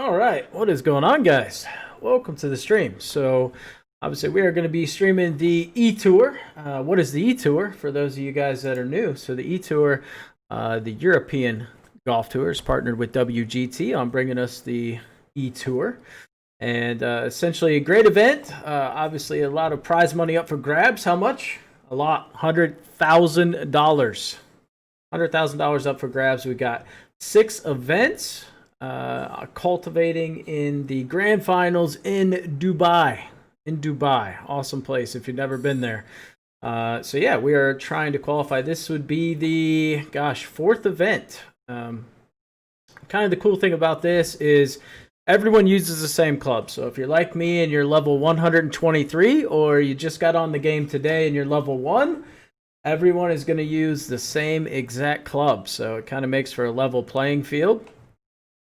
All right, what is going on, guys? Welcome to the stream. So, obviously, we are going to be streaming the eTour. What is the eTour? For those of you guys that are new, so the eTour, the European Golf Tour, is partnered with WGT on bringing us the eTour, and essentially a great event. Obviously, a lot of prize money up for grabs. How much? A lot, $100,000. $100,000 up for grabs. We got 6 events. Cultivating in the grand finals in Dubai. Awesome place if you've never been there. So yeah, we are trying to qualify. This would be the 4th event. Kind of the cool thing about this is everyone uses the same club. So if you're like me and you're level 123, or you just got on the game today and you're level 1, everyone is going to use the same exact club. So it kind of makes for a level playing field.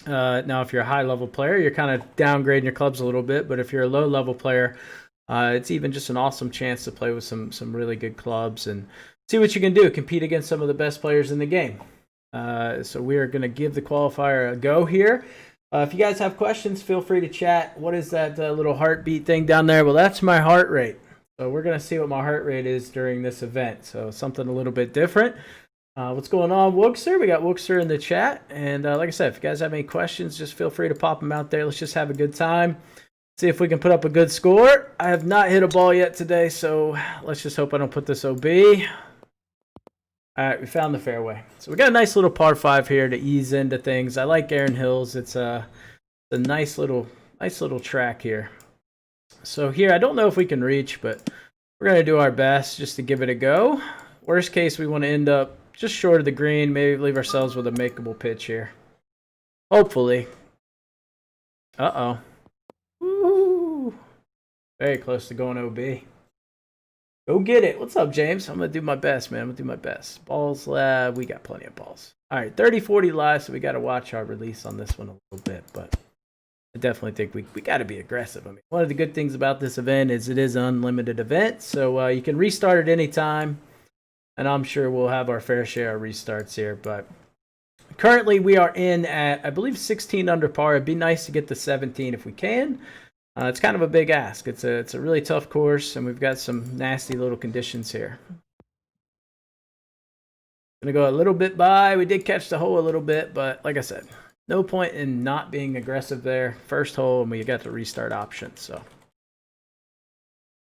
Now, if you're a high-level player, you're kind of downgrading your clubs a little bit. But if you're a low-level player, it's even just an awesome chance to play with some really good clubs and see what you can do, compete against some of the best players in the game. So we are going to give the qualifier a go here. If you guys have questions, feel free to chat. What is that little heartbeat thing down there? Well, that's my heart rate. So we're going to see what my heart rate is during this event. So something a little bit different. What's going on, Wookster? We got Wookster in the chat. And like I said, if you guys have any questions, just feel free to pop them out there. Let's just have a good time. See if we can put up a good score. I have not hit a ball yet today, so let's just hope I don't put this OB. All right, we found the fairway. So we got a nice little par 5 here to ease into things. I like Erin Hills. It's a nice little track here. So here, I don't know if we can reach, but we're going to do our best just to give it a go. Worst case, we want to end up just short of the green, maybe leave ourselves with a makeable pitch here. Hopefully. Uh-oh. Woo! Very close to going OB. Go get it. What's up, James? I'm going to do my best, man. I'm going to do my best. Balls, we got plenty of balls. All right, 30-40 live, so we got to watch our release on this one a little bit, but I definitely think we got to be aggressive. I mean, one of the good things about this event is it is an unlimited event, so you can restart at any time. And I'm sure we'll have our fair share of restarts here. But currently we are in at, I believe, 16 under par. It'd be nice to get to 17 if we can. It's kind of a big ask. It's a really tough course, and we've got some nasty little conditions here. Gonna go a little bit by. We did catch the hole a little bit, but like I said, no point in not being aggressive there. First hole, and we got the restart option. So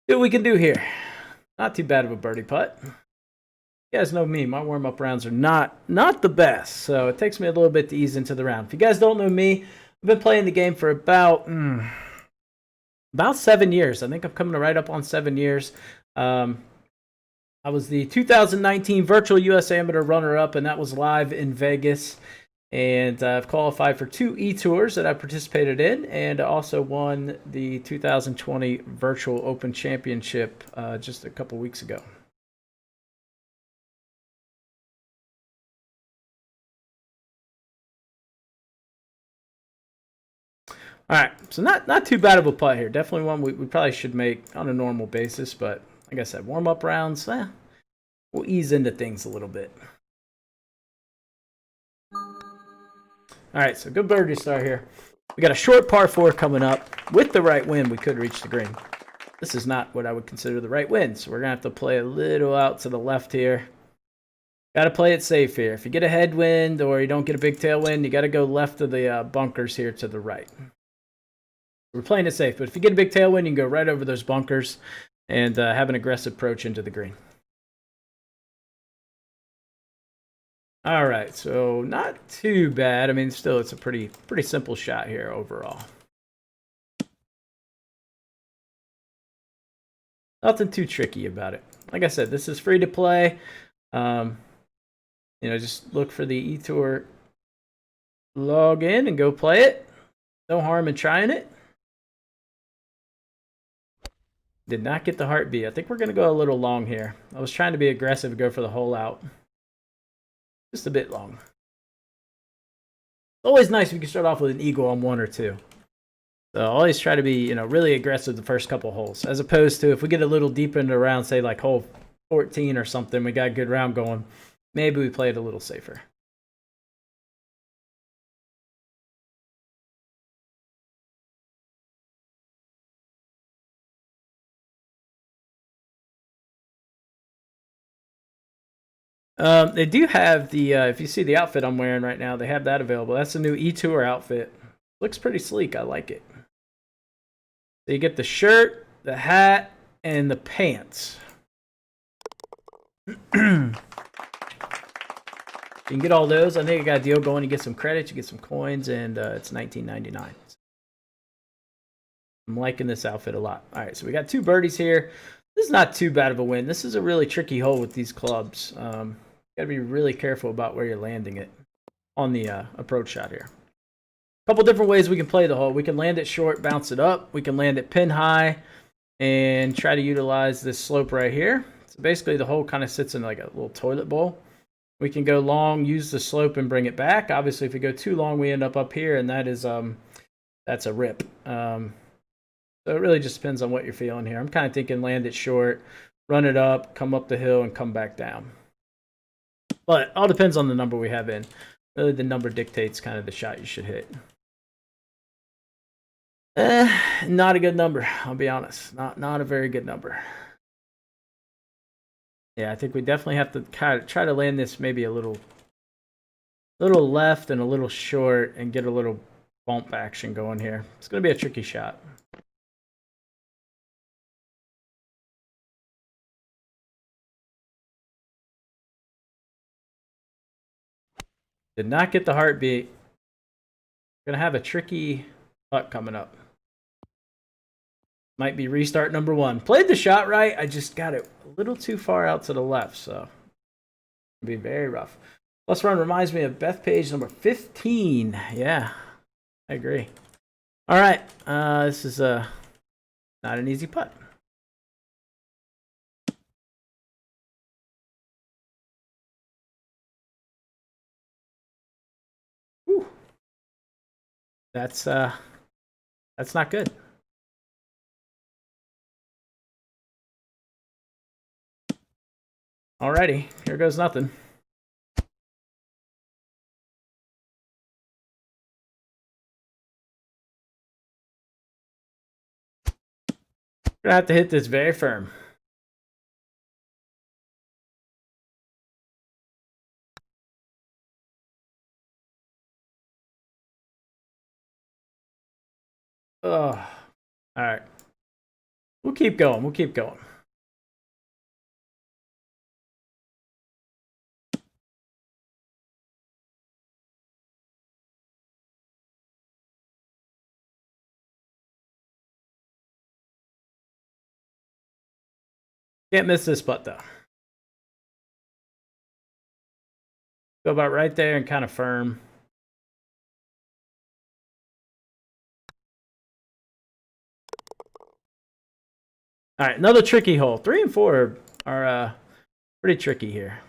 see what we can do here. Not too bad of a birdie putt. You guys know me, my warm-up rounds are not the best, so it takes me a little bit to ease into the round. If you guys don't know me, I've been playing the game for about 7 years. I think I'm coming right up on 7 years. I was the 2019 Virtual US Amateur runner-up, and that was live in Vegas. And I've qualified for 2 eTours that I participated in, and also won the 2020 Virtual Open Championship just a couple weeks ago. All right, so not too bad of a putt here. Definitely one we probably should make on a normal basis, but like I said, warm-up rounds, we'll ease into things a little bit. All right, so good birdie start here. We got a short par 4 coming up. With the right wind, we could reach the green. This is not what I would consider the right wind, so we're going to have to play a little out to the left here. Got to play it safe here. If you get a headwind or you don't get a big tailwind, you got to go left of the bunkers here to the right. We're playing it safe, but if you get a big tailwind, you can go right over those bunkers and have an aggressive approach into the green. All right, so not too bad. I mean, still, it's a pretty simple shot here overall. Nothing too tricky about it. Like I said, this is free to play. Just look for the eTour, log in, and go play it. No harm in trying it. Did not get the heartbeat. I think we're going to go a little long here. I was trying to be aggressive and go for the hole out. Just a bit long. Always nice if you can start off with an eagle on 1 or 2. So always try to be, really aggressive the first couple holes, as opposed to if we get a little deeper into the round, say like hole 14 or something, we got a good round going, maybe we play it a little safer. They do have the, if you see the outfit I'm wearing right now, they have that available. That's the new eTour outfit. Looks pretty sleek. I like it. So you get the shirt, the hat, and the pants. You can get all those. I think I got a deal going. You get some credits, you get some coins, and it's $19.99. I'm liking this outfit a lot. All right, so we got 2 birdies here. This is not too bad of a win. This is a really tricky hole with these clubs. Got to be really careful about where you're landing it on the approach shot here. A couple different ways we can play the hole. We can land it short, bounce it up. We can land it pin high and try to utilize this slope right here. So basically the hole kind of sits in like a little toilet bowl. We can go long, use the slope, and bring it back. Obviously, if we go too long, we end up here, and that is that's a rip. So it really just depends on what you're feeling here. I'm kind of thinking land it short, run it up, come up the hill, and come back down. But it all depends on the number we have in. Really, the number dictates kind of the shot you should hit. Not a good number, I'll be honest. Not a very good number. Yeah, I think we definitely have to kind of try to land this maybe a little left and a little short and get a little bump action going here. It's going to be a tricky shot. Did not get the heartbeat. Gonna have a tricky putt coming up. Might be restart number 1. Played the shot right. I just got it a little too far out to the left, so it'll be very rough. Plus run reminds me of Bethpage number 15. Yeah, I agree. All right, this is not an easy putt. Whew. That's not good. Alrighty, here goes nothing. Gonna have to hit this very firm. Oh, all right. We'll keep going. We'll keep going. Can't miss this putt though. Go about right there and kind of firm. All right, another tricky hole. 3 and 4 are pretty tricky here.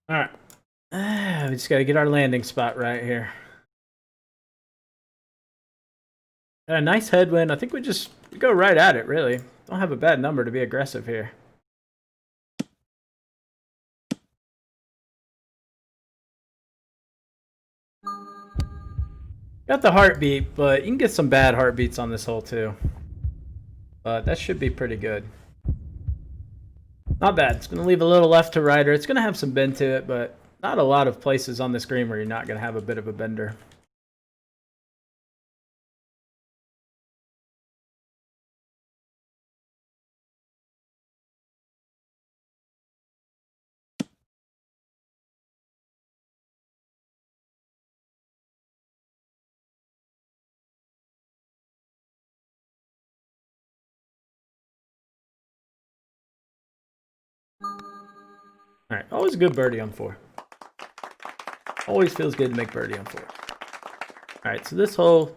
All right. We just got to get our landing spot right here. Got a nice headwind. I think we go right at it, really. Don't have a bad number to be aggressive here. Got the heartbeat, but you can get some bad heartbeats on this hole too. But that should be pretty good. Not bad. It's going to leave a little left to right, or it's going to have some bend to it, but not a lot of places on this green where you're not going to have a bit of a bender. All right, always a good birdie on 4. Always feels good to make birdie on 4. All right, so this hole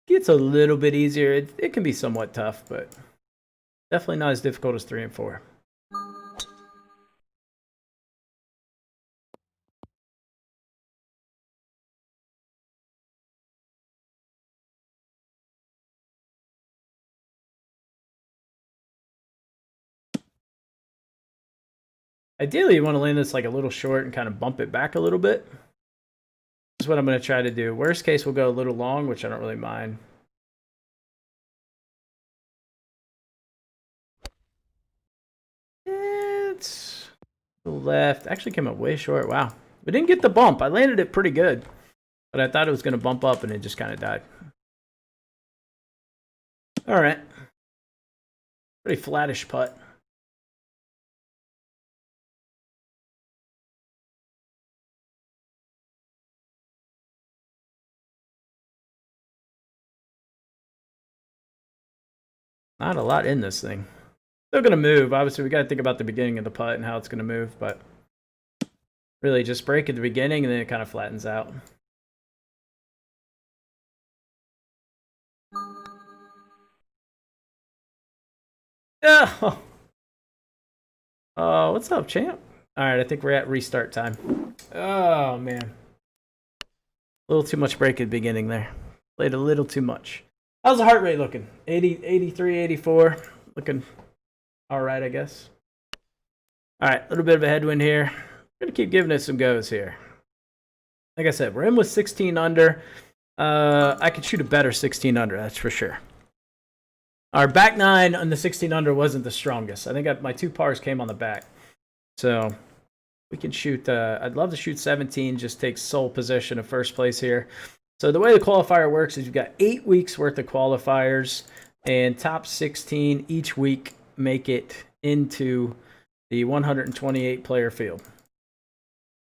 gets a little bit easier. It can be somewhat tough, but definitely not as difficult as 3 and 4. Ideally, you want to land this like a little short and kind of bump it back a little bit. That's what I'm going to try to do. Worst case, we'll go a little long, which I don't really mind. It's the left. Actually came up way short. Wow. We didn't get the bump. I landed it pretty good, but I thought it was going to bump up and it just kind of died. All right. Pretty flattish putt. Not a lot in this thing. Still going to move. Obviously, we got to think about the beginning of the putt and how it's going to move, but really just break at the beginning and then it kind of flattens out. Oh, what's up, champ? All right, I think we're at restart time. Oh, man. A little too much break at the beginning there. Played a little too much. How's the heart rate looking? 80, 83, 84. Looking all right, I guess. All right, a little bit of a headwind here. We're going to keep giving it some goes here. Like I said, we're in with 16 under. I could shoot a better 16 under, that's for sure. Our back nine on the 16 under wasn't the strongest. I think my two pars came on the back. So we can shoot, I'd love to shoot 17, just take sole possession of first place here. So the way the qualifier works is you've got 8 weeks worth of qualifiers, and top 16 each week make it into the 128 player field,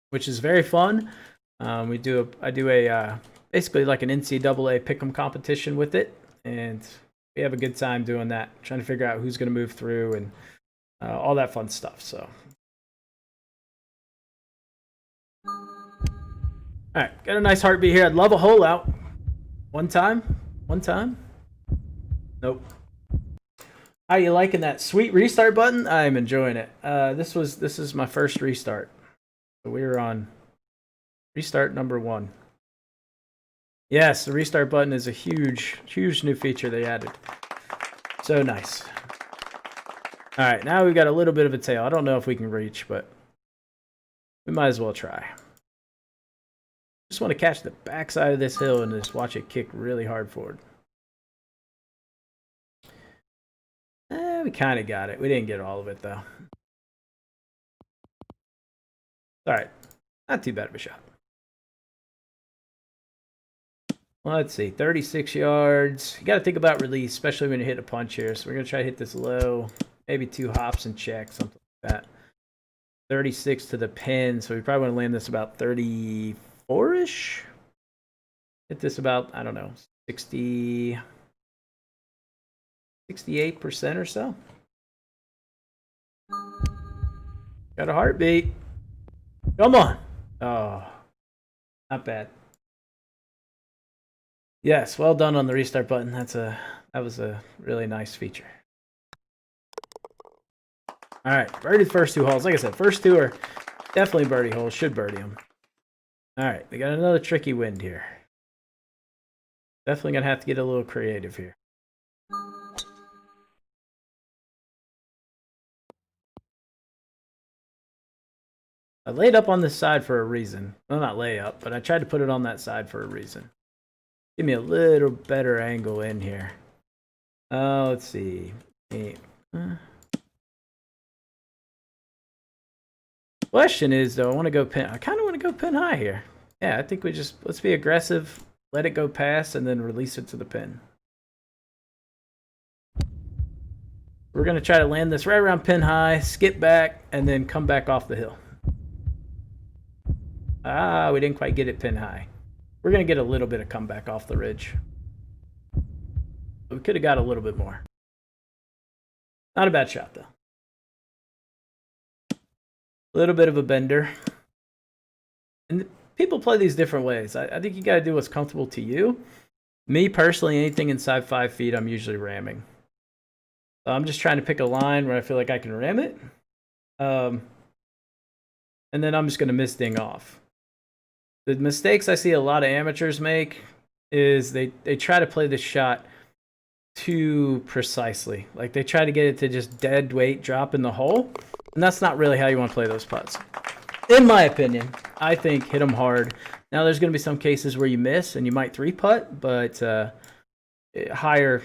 which is very fun. I do a basically like an NCAA pick'em competition with it, and we have a good time doing that, trying to figure out who's going to move through and all that fun stuff. So, all right, got a nice heartbeat here. I'd love a hole out. One time. Nope. How you liking that sweet restart button? I'm enjoying it. This is my first restart. So we were on restart number 1. Yes, the restart button is a huge new feature they added. So nice. All right, now we've got a little bit of a tail. I don't know if we can reach, but we might as well try. Just want to catch the backside of this hill and just watch it kick really hard forward. We kind of got it. We didn't get all of it, though. All right. Not too bad of a shot. Let's see. 36 yards. You got to think about release, especially when you hit a punch here. So we're going to try to hit this low. Maybe 2 hops and check, something like that. 36 to the pin. So we probably want to land this about 34-ish. Hit this about, I don't know, 68% or so. Got a heartbeat. Come on. Oh, not bad. Yes, well done on the restart button. That was a really nice feature. All right, birdie the first 2 holes. Like I said, first 2 are definitely birdie holes. Should birdie them. All right, we got another tricky wind here. Definitely gonna have to get a little creative here. I laid up on this side for a reason. Well, not lay up, but I tried to put it on that side for a reason. Give me a little better angle in here. Let's see. Question is, though, I kind of want to go pin high here. Yeah, I think let's be aggressive, let it go past, and then release it to the pin. We're going to try to land this right around pin high, skip back, and then come back off the hill. We didn't quite get it pin high. We're going to get a little bit of comeback off the ridge. We could have got a little bit more. Not a bad shot, though. A little bit of a bender. And people play these different ways. I think you got to do what's comfortable to you. Me, personally, anything inside 5 feet, I'm usually ramming. So I'm just trying to pick a line where I feel like I can ram it. And then I'm just going to miss ding off. The mistakes I see a lot of amateurs make is they try to play the shot too precisely. Like they try to get it to just dead weight drop in the hole. And that's not really how you want to play those putts. In my opinion, I think hit them hard. Now, there's going to be some cases where you miss and you might 3-putt, but higher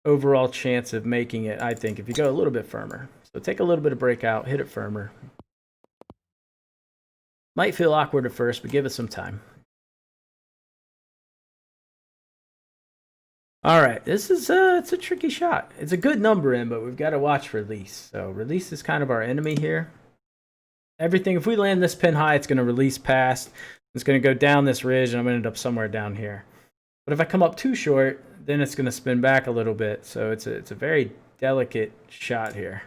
overall chance of making it, I think, if you go a little bit firmer. So take a little bit of breakout, hit it firmer. Might feel awkward at first, but give it some time. All right, this is it's a tricky shot. It's a good number in, but we've got to watch release. So release is kind of our enemy here. Everything, if we land this pin high, it's going to release past. It's going to go down this ridge, and I'm going to end up somewhere down here. But if I come up too short, then it's going to spin back a little bit. So it's a very delicate shot here.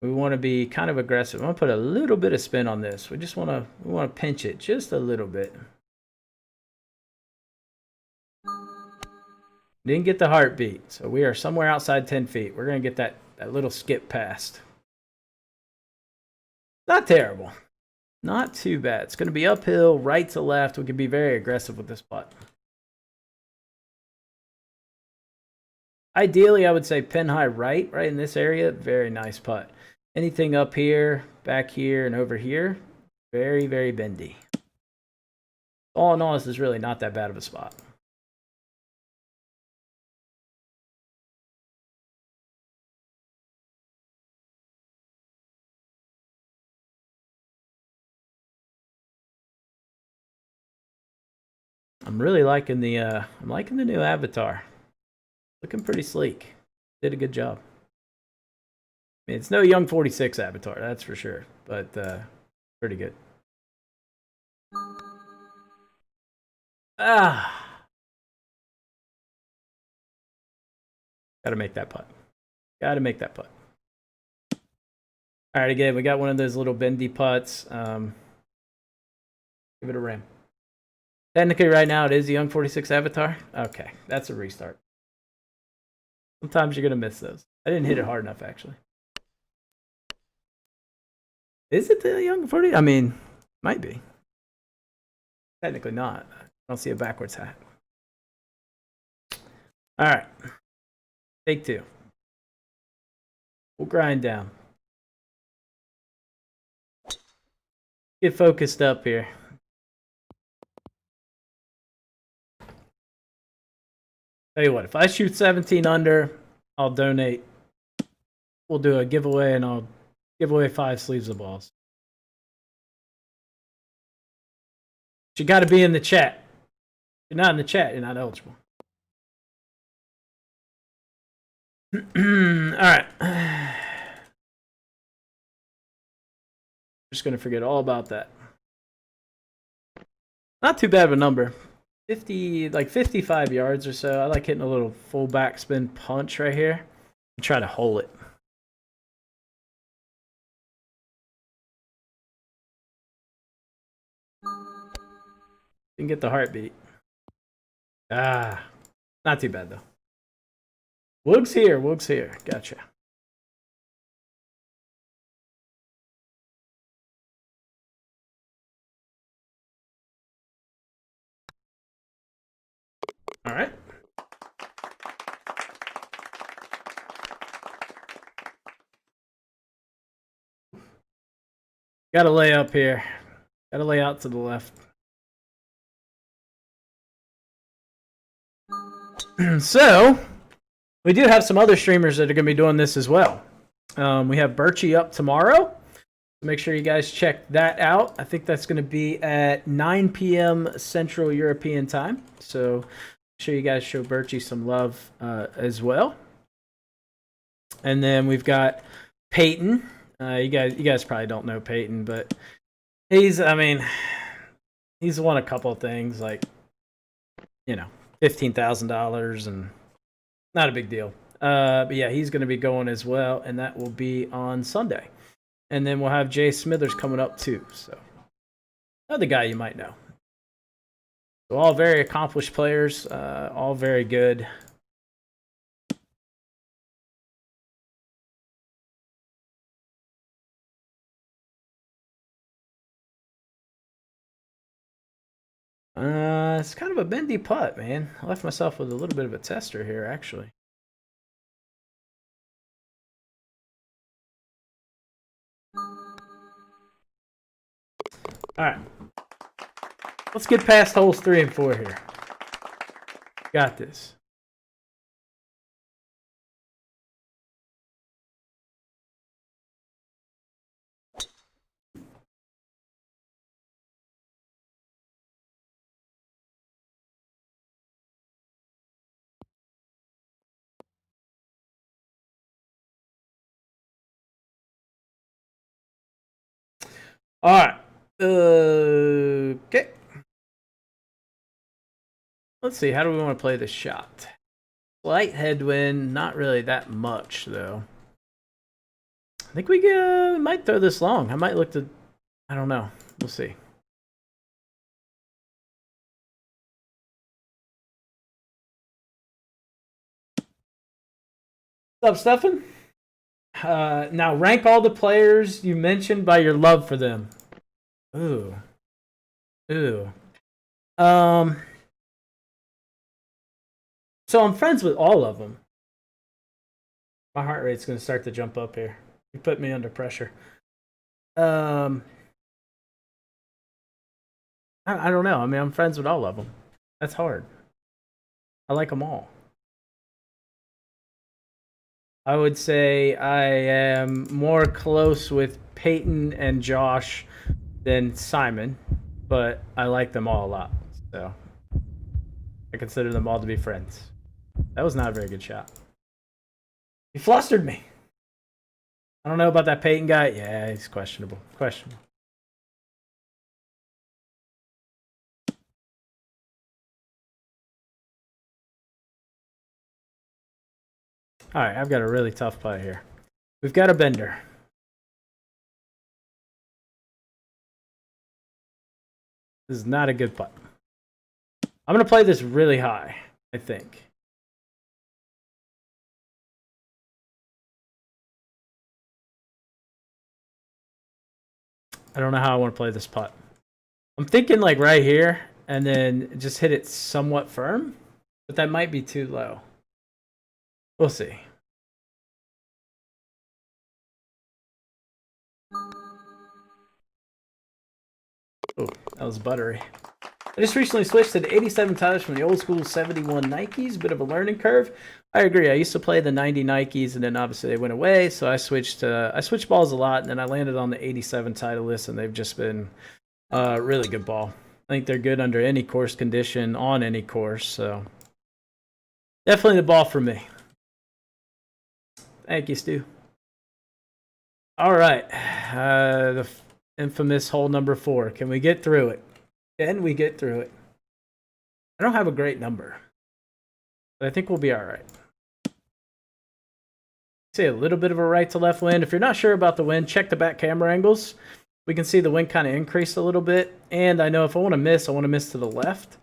We want to be kind of aggressive. I'm going to put a little bit of spin on this. We want to pinch it just a little bit. Didn't get the heartbeat, so we are somewhere outside 10 feet. We're going to get that little skip past. Not terrible. Not too bad. It's going to be uphill, right to left. We can be very aggressive with this putt. Ideally, I would say pin high right in this area. Very nice putt. Anything up here, back here, and over here, very, very bendy. All in all, this is really not that bad of a spot. I'm really liking the new avatar. Looking pretty sleek. Did a good job. I mean, it's no Young46 avatar, that's for sure, but pretty good. Gotta make that putt. Gotta make that putt. All right, again, we got one of those little bendy putts. Give it a ram. Technically, right now, it is the Young46 avatar. Okay, that's a restart. Sometimes you're going to miss those. I didn't hit it hard enough, actually. Is it the Young40? I mean, might be. Technically not. I don't see a backwards hat. All right. Take two. We'll grind down. Get focused up here. Tell you what, if I shoot 17 under, I'll donate. We'll do a giveaway, and I'll give away 5 sleeves of balls. But you got to be in the chat. If you're not in the chat, you're not eligible. All right. Just going to forget all about that. Not too bad of a number. 55 yards or so. I like hitting a little full backspin punch right here and try to hole it. Didn't get the heartbeat. Not too bad though. Woog's here. Woog's here. Gotcha. All right. Got to lay up here. Got to lay out to the left. So, we do have some other streamers that are going to be doing this as well. We have Birchie up tomorrow. Make sure you guys check that out. I think that's going to be at 9 p.m. Central European time. So, make sure you guys show Birchie some love as well. And then we've got Peyton. You guys probably don't know Peyton, but he's won a couple of things, like, $15,000, and not a big deal. But yeah, he's going to be going as well, and that will be on Sunday. And then we'll have Jay Smithers coming up too. So another guy you might know. So all very accomplished players, all very good. It's kind of a bendy putt, man. I left myself with a little bit of a tester here, actually. All right. Let's get past holes 3 and 4 here. Got this. All right. Okay. Let's see. How do we want to play this shot? Slight headwind. Not really that much, though. I think we might throw this long. I might look to... I don't know. We'll see. What's up, Stefan? Now rank all the players you mentioned by your love for them. Ooh. Ooh. So I'm friends with all of them. My heart rate's going to start to jump up here. You put me under pressure. I don't know. I mean, I'm friends with all of them. That's hard. I like them all. I would say I am more close with Peyton and Josh than Simon, but I like them all a lot. So I consider them all to be friends. That was not a very good shot. He flustered me. I don't know about that Peyton guy. Yeah, he's questionable. Questionable. All right, I've got a really tough putt here. We've got a bender. This is not a good putt. I'm going to play this really high, I think. I don't know how I want to play this putt. I'm thinking like right here and then just hit it somewhat firm, but that might be too low. We'll see. Oh, that was buttery. I just recently switched to the 87 tires from the old school 71 Nikes. Bit of a learning curve. I agree. I used to play the 90 Nikes, and then obviously they went away. So I switched balls a lot, and then I landed on the 87 Titleist, and they've just been really good ball. I think they're good under any course condition on any course. So definitely the ball for me. Thank you, Stu. All right, the infamous hole number 4. Can we get through it? Can we get through it? I don't have a great number, but I think we'll be all right. See a little bit of a right to left wind. If you're not sure about the wind, check the back camera angles. We can see the wind kind of increased a little bit. And I know if I want to miss to the left.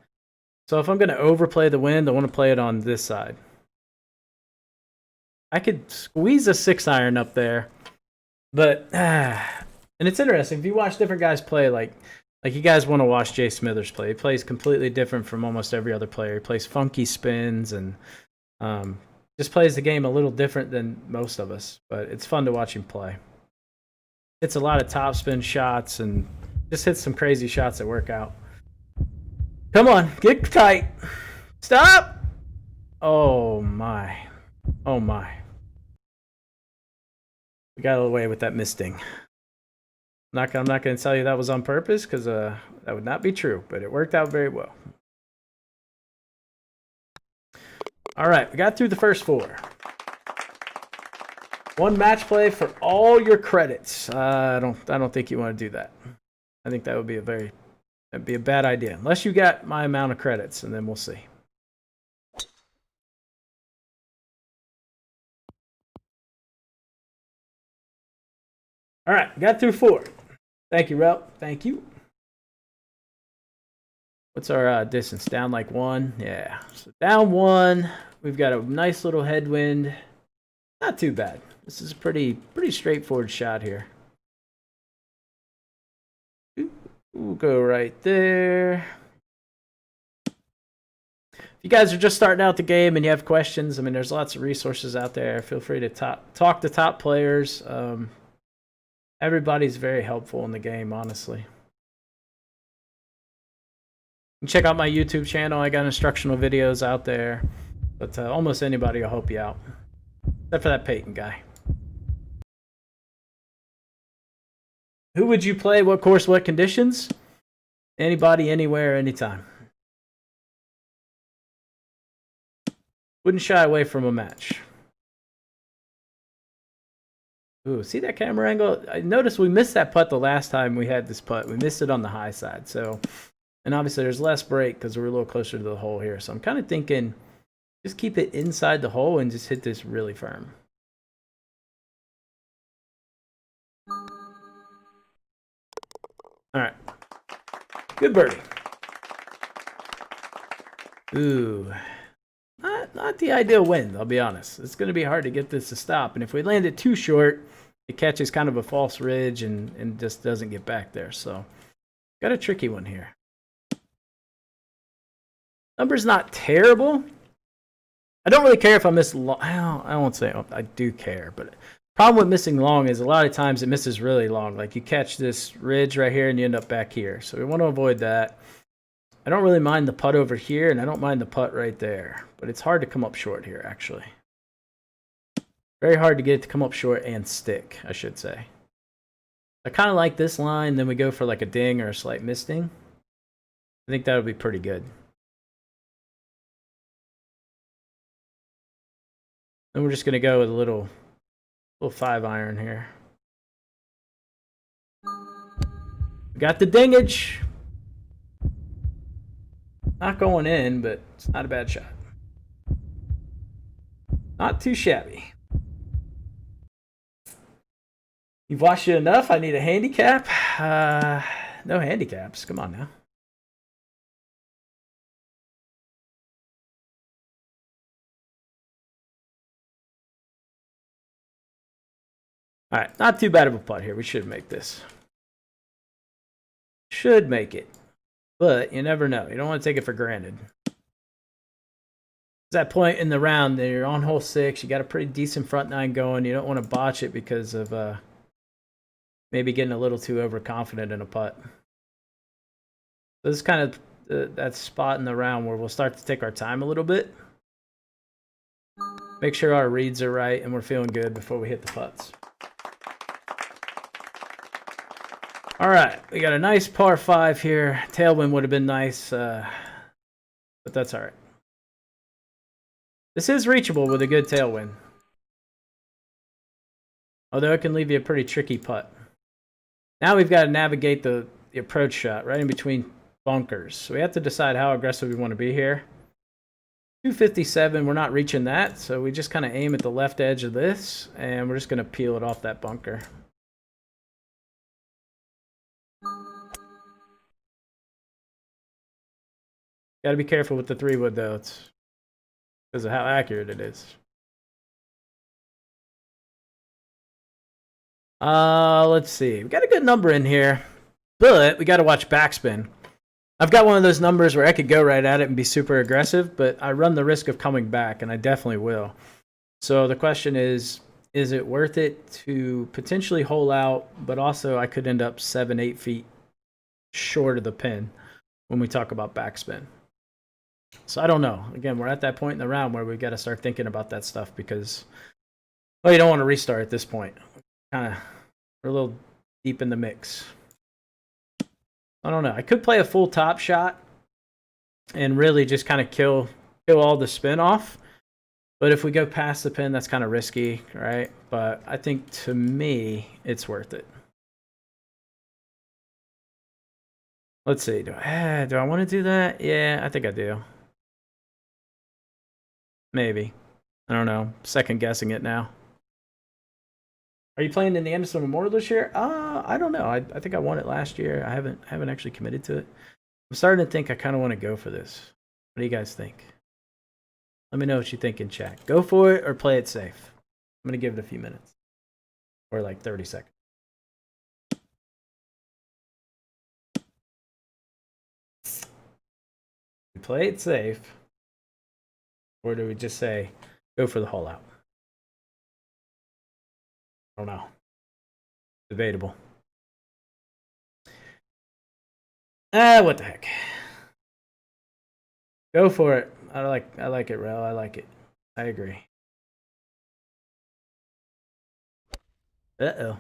So if I'm going to overplay the wind, I want to play it on this side. I could squeeze a 6-iron up there. But, and it's interesting. If you watch different guys play, like you guys want to watch Jay Smithers play. He plays completely different from almost every other player. He plays funky spins and just plays the game a little different than most of us. But it's fun to watch him play. Hits a lot of topspin shots and just hits some crazy shots that work out. Come on, get tight. Stop! Oh my. Oh my. We got away with that misting. I'm not going to tell you that was on purpose because that would not be true, but it worked out very well. All right, we got through the first 4. 1 match play for all your credits. I don't think you want to do that. I think that would be that'd be a bad idea unless you got my amount of credits, and then we'll see. All right, got through 4. Thank you, Rel. Thank you. What's our distance? Down like 1? Yeah. So down 1. We've got a nice little headwind. Not too bad. This is a pretty straightforward shot here. We'll go right there. If you guys are just starting out the game and you have questions, I mean, there's lots of resources out there. Feel free to talk to top players. Everybody's very helpful in the game, honestly. Check out my YouTube channel. I got instructional videos out there. But almost anybody will help you out. Except for that Peyton guy. Who would you play? What course? What conditions? Anybody, anywhere, anytime. Wouldn't shy away from a match. Ooh, see that camera angle? I noticed we missed that putt the last time we had this putt. We missed it on the high side. So, and obviously there's less break because we're a little closer to the hole here. So I'm kind of thinking just keep it inside the hole and just hit this really firm. All right. Good birdie. Ooh. Not the ideal wind, I'll be honest. It's going to be hard to get this to stop. And if we land it too short, it catches kind of a false ridge and just doesn't get back there. So, got a tricky one here. Number's not terrible. I don't really care if I miss long. I won't say I do care, but problem with missing long is a lot of times it misses really long. Like you catch this ridge right here and you end up back here. So we want to avoid that. I don't really mind the putt over here, and I don't mind the putt right there. But it's hard to come up short here, actually. Very hard to get it to come up short and stick, I should say. I kind of like this line, then we go for like a ding or a slight misting. I think that would be pretty good. Then we're just going to go with a little 5-iron here. We got the dingage. Not going in, but it's not a bad shot. Not too shabby. You've watched it enough. I need a handicap. No handicaps. Come on now. All right, not too bad of a putt here. We should make this. Should make it. But you never know. You don't want to take it for granted. It's that point in the round that you're on hole 6. You got a pretty decent front nine going. You don't want to botch it because of maybe getting a little too overconfident in a putt. So this is kind of that spot in the round where we'll start to take our time a little bit. Make sure our reads are right and we're feeling good before we hit the putts. All right, we got a nice par 5 here. Tailwind would have been nice, but that's all right. This is reachable with a good tailwind. Although it can leave you a pretty tricky putt. Now we've got to navigate the approach shot right in between bunkers. So we have to decide how aggressive we want to be here. 257, we're not reaching that, so we just kind of aim at the left edge of this, and we're just going to peel it off that bunker. Got to be careful with the 3-wood though. It's because of how accurate it is. Let's see. We got a good number in here, but we got to watch backspin. I've got one of those numbers where I could go right at it and be super aggressive, but I run the risk of coming back, and I definitely will. So the question is it worth it to potentially hole out, but also I could end up 7-8 feet short of the pin when we talk about backspin. So I don't know. Again, we're at that point in the round where we've got to start thinking about that stuff because, well, you don't want to restart at this point. We're a little deep in the mix. I don't know. I could play a full top shot and really just kind of kill all the spin off. But if we go past the pin, that's kind of risky, right? But I think to me, it's worth it. Let's see. Do I want to do that? Yeah, I think I do. Maybe. I don't know. Second guessing it now. Are you playing in the Anderson Memorial this year? I don't know. I think I won it last year. I haven't actually committed to it. I'm starting to think I kind of want to go for this. What do you guys think? Let me know what you think in chat. Go for it or play it safe. I'm going to give it a few minutes. Or like 30 seconds. We play it safe. Or do we just say, go for the hole out? I don't know. Debatable. What the heck? Go for it. I like it, Rel. I like it. I agree. Uh-oh.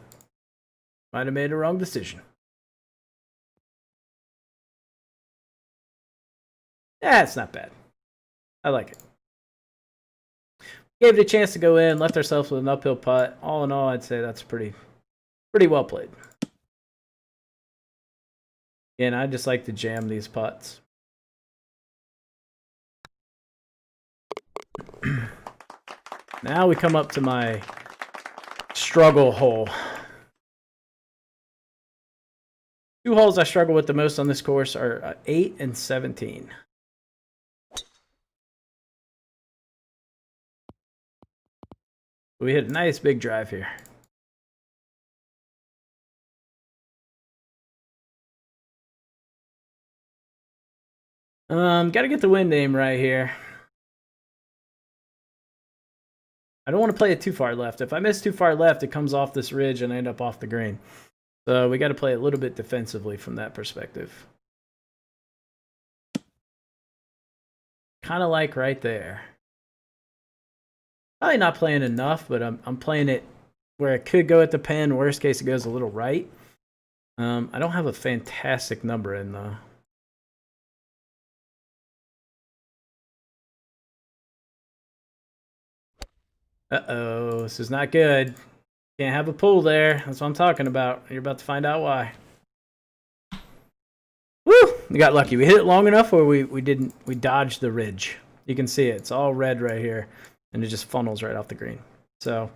Might have made a wrong decision. Yeah, it's not bad. I like it. Gave it a chance to go in, left ourselves with an uphill putt. All in all, I'd say that's pretty well played. And I just like to jam these putts. Now we come up to my struggle hole. Two holes I struggle with the most on this course are 8 and 17. We hit a nice big drive here. Gotta get the wind aim right here. I don't want to play it too far left. If I miss too far left, it comes off this ridge and I end up off the green. So we got to play a little bit defensively from that perspective. Kind of like right there. Probably not playing enough, but I'm playing it where it could go at the pin. Worst case, it goes a little right. I don't have a fantastic number in though. Uh-oh, this is not good. Can't have a pool there. That's what I'm talking about. You're about to find out why. Woo! We got lucky. We hit it long enough or we didn't. We dodged the ridge. You can see it. It's all red right here. And it just funnels right off the green. So,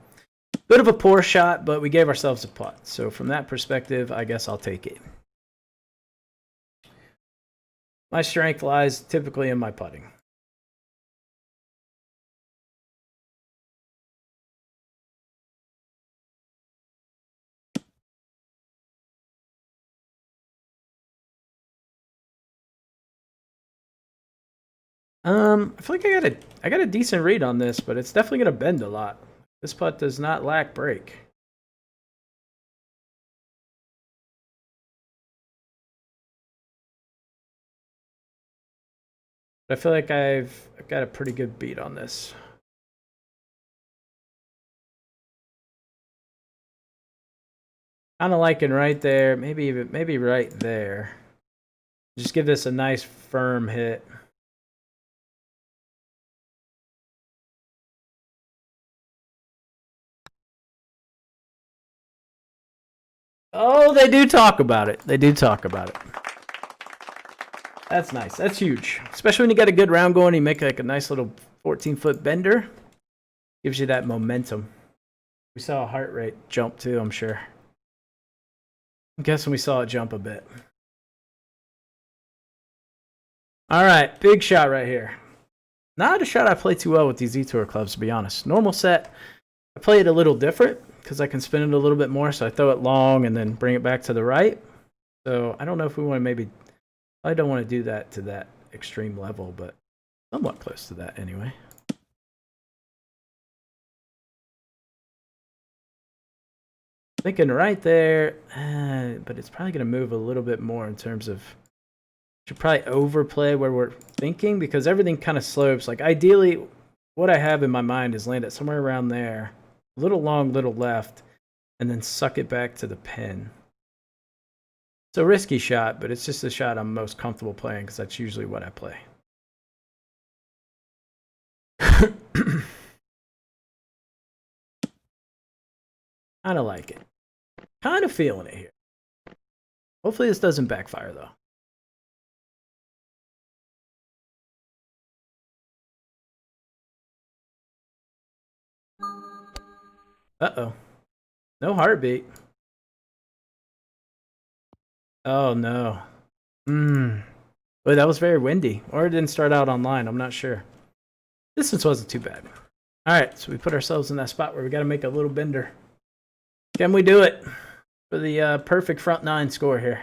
bit of a poor shot, but we gave ourselves a putt. So from that perspective, I guess I'll take it. My strength lies typically in my putting. I feel like I got a decent read on this, but it's definitely gonna bend a lot. This putt does not lack break. But I feel like I've got a pretty good beat on this. Kind of liking right there, maybe right there. Just give this a nice firm hit. Oh, they do talk about it. They do talk about it. That's nice. That's huge. Especially when you got a good round going, you make like a nice little 14-foot bender. Gives you that momentum. We saw a heart rate jump too, I'm sure. I'm guessing we saw it jump a bit. All right, big shot right here. Not a shot I play too well with these eTour clubs, to be honest. Normal set, I play it a little different because I can spin it a little bit more, so I throw it long and then bring it back to the right. So I don't know if we want to maybe... I don't want to do that to that extreme level, but somewhat close to that anyway. Thinking right there, but it's probably going to move a little bit more in terms of... Should probably overplay where we're thinking because everything kind of slopes. Like ideally, what I have in my mind is land it somewhere around there, a little long, little left, and then suck it back to the pin. It's a risky shot, but it's just a shot I'm most comfortable playing because that's usually what I play. Kind of like it. Kind of feeling it here. Hopefully this doesn't backfire though. Uh-oh. No heartbeat. Oh no. But that was very windy. Or it didn't start out online. I'm not sure. Distance wasn't too bad. Alright, so we put ourselves in that spot where we got to make a little bender. Can we do it for the perfect front nine score here?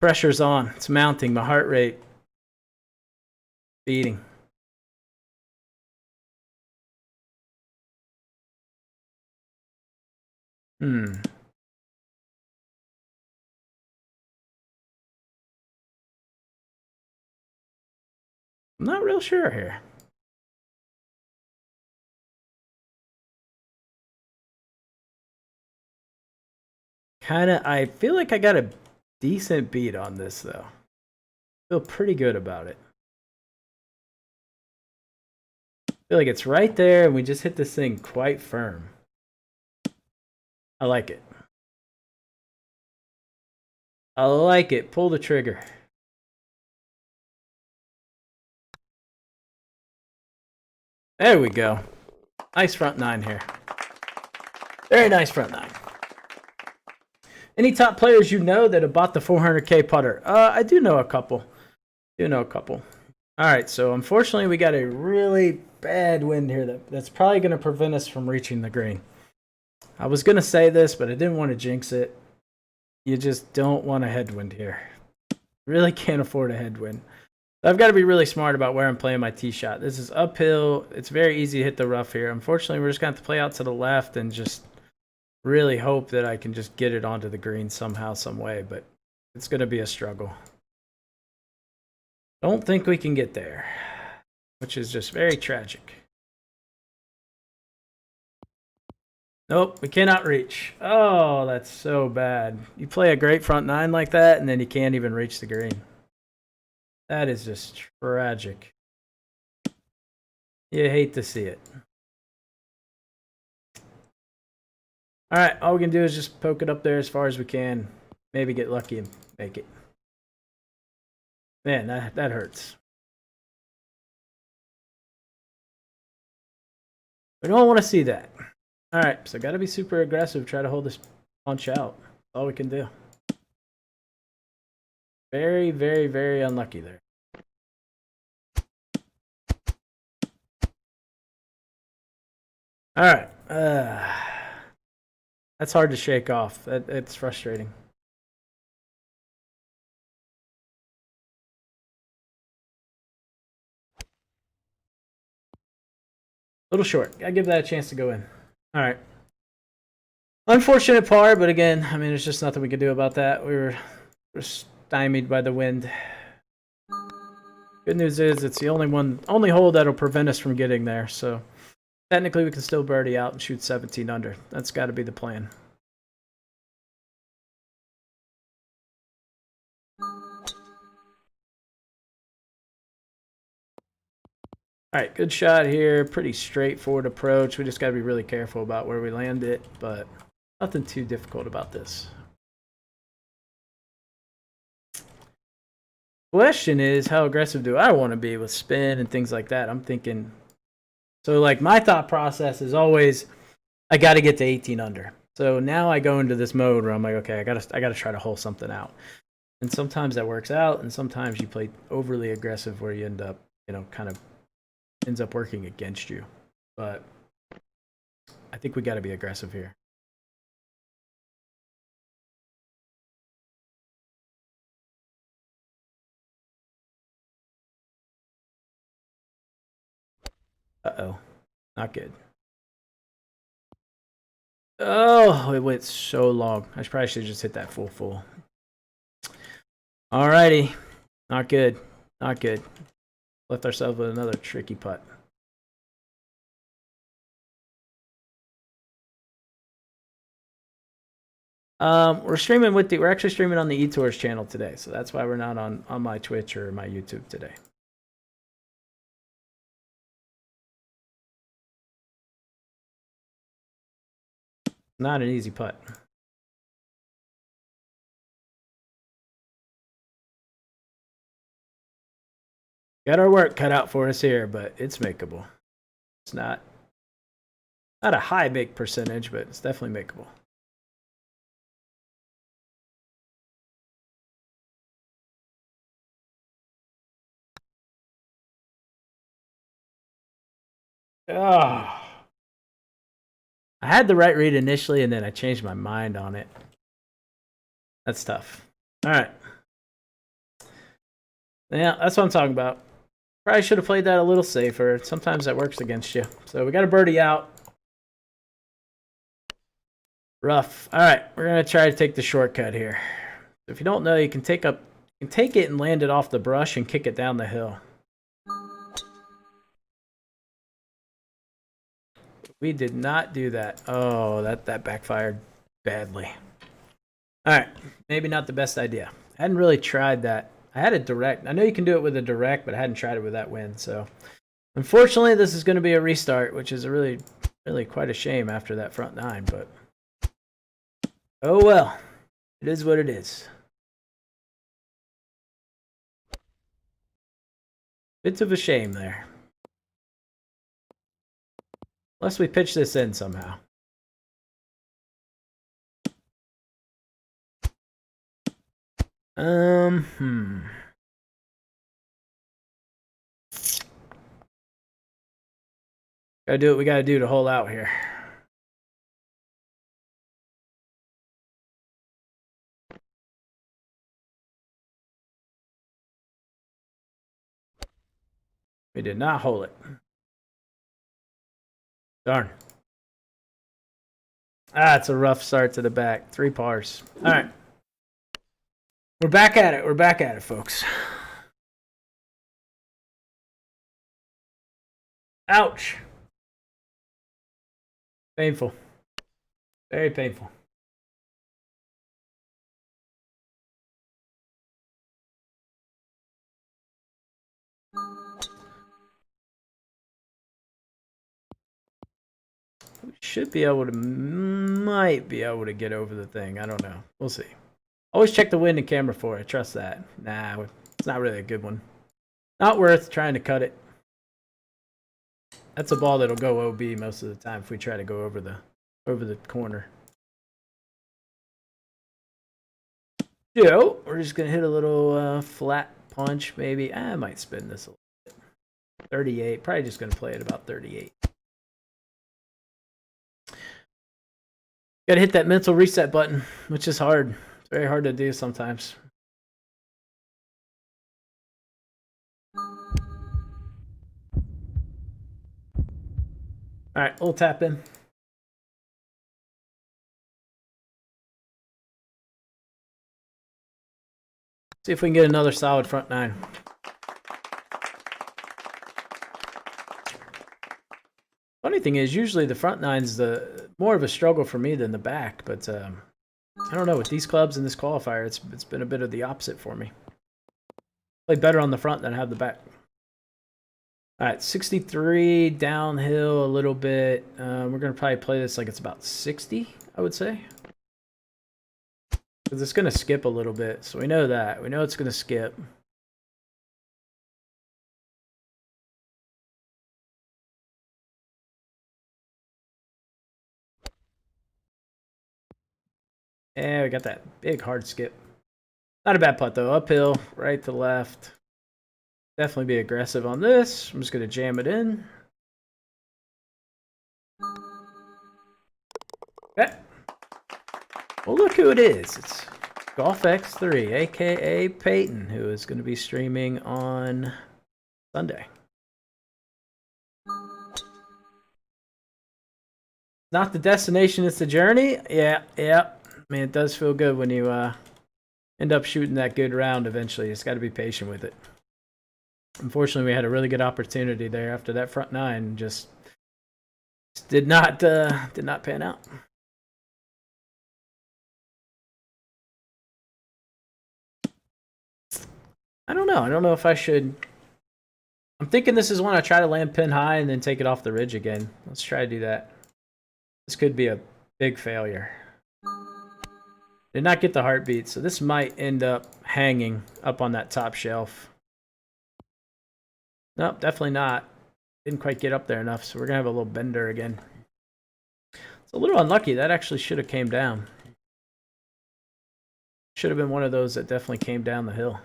Pressure's on. It's mounting. My heart rate beating. I'm not real sure here. I feel like I got a decent beat on this, though. Feel pretty good about it. Feel like it's right there, and we just hit this thing quite firm. I like it. I like it. Pull the trigger. There we go. Nice front nine here. Very nice front nine. Any top players you know that have bought the 400K putter? I do know a couple. All right, so unfortunately we got a really bad wind here that's probably going to prevent us from reaching the green. I was going to say this, but I didn't want to jinx it. You just don't want a headwind here. Really can't afford a headwind. I've got to be really smart about where I'm playing my tee shot. This is uphill. It's very easy to hit the rough here. Unfortunately, we're just going to have to play out to the left and just really hope that I can just get it onto the green somehow, some way, but it's going to be a struggle. Don't think we can get there, which is just very tragic. Nope, we cannot reach. Oh, that's so bad. You play a great front nine like that, and then you can't even reach the green. That is just tragic. You hate to see it. All right, all we can do is just poke it up there as far as we can. Maybe get lucky and make it. Man, that hurts. We don't want to see that. All right, so got to be super aggressive. Try to hold this punch out. That's all we can do. Very, very, very unlucky there. All right. That's hard to shake off. It's frustrating. A little short. Gotta give that a chance to go in. All right. Unfortunate par, but again, I mean, there's just nothing we could do about that. We're stymied by the wind. Good news is it's the only hole that'll prevent us from getting there. So technically, we can still birdie out and shoot 17 under. That's got to be the plan. All right, good shot here. Pretty straightforward approach. We just got to be really careful about where we land it, but nothing too difficult about this. Question is, how aggressive do I want to be with spin and things like that? I'm thinking, so like my thought process is always, I got to get to 18 under. So now I go into this mode where I'm like, okay, I gotta try to hole something out. And sometimes that works out, and sometimes you play overly aggressive where you end up, kind of ends up working against you. But I think we got to be aggressive here. Uh-oh. Not good. Oh, it went so long. I probably should have just hit that full. Alrighty. Not good. Not good. Left ourselves with another tricky putt. We're actually streaming on the eTours channel today, so that's why we're not on my Twitch or my YouTube today. Not an easy putt. Got our work cut out for us here, but it's makeable. It's not a high make percentage, but it's definitely makeable. Oh. I had the right read initially, and then I changed my mind on it. That's tough. All right. Yeah, that's what I'm talking about. Probably should have played that a little safer. Sometimes that works against you. So we got a birdie out. Rough. All right, we're gonna try to take the shortcut here. If you don't know, you can take it and land it off the brush and kick it down the hill. We did not do that. Oh, that backfired badly. All right, maybe not the best idea. I hadn't really tried that. I had a direct. I know you can do it with a direct, but I hadn't tried it with that wind. So, unfortunately, this is going to be a restart, which is a really quite a shame after that front nine. But oh well, it is what it is. Bits of a shame there. Unless we pitch this in somehow. Gotta do what we gotta do to hold out here. We did not hold it. Darn. Ah, it's a rough start to the back. 3 pars. All right. We're back at it. We're back at it, folks. Ouch. Painful. Very painful. We should be able to, might be able to get over the thing. I don't know. We'll see. Always check the wind and camera for it. Trust that. Nah, it's not really a good one. Not worth trying to cut it. That's a ball that'll go OB most of the time if we try to go over the corner. So we're just gonna hit a little flat punch, maybe. I might spin this a little bit. 38. Probably just gonna play it about 38. Gotta hit that mental reset button, which is hard. It's very hard to do sometimes. All right, we'll tap in. See if we can get another solid front nine. Funny thing is, usually the front nine's the more of a struggle for me than the back, but I don't know. With these clubs in this qualifier, it's been a bit of the opposite for me. Play better on the front than I have the back. All right, 63 downhill a little bit. We're gonna probably play this like it's about 60, I would say, because it's gonna skip a little bit. So we know that. We know it's gonna skip. Yeah, we got that big hard skip. Not a bad putt though. Uphill, right to left. Definitely be aggressive on this. I'm just gonna jam it in. Okay. Well, look who it is. It's Golf X3, aka Peyton, who is going to be streaming on Sunday. Not the destination, it's the journey. Yeah. I mean, it does feel good when you end up shooting that good round eventually. It's got to be patient with it. Unfortunately, we had a really good opportunity there after that front nine. Just did not pan out. I don't know. I don't know if I should. I'm thinking this is when I try to land pin high and then take it off the ridge again. Let's try to do that. This could be a big failure. Did not get the heartbeat, so this might end up hanging up on that top shelf. Nope, definitely not. Didn't quite get up there enough, so we're going to have a little bender again. It's a little unlucky. That actually should have came down. Should have been one of those that definitely came down the hill.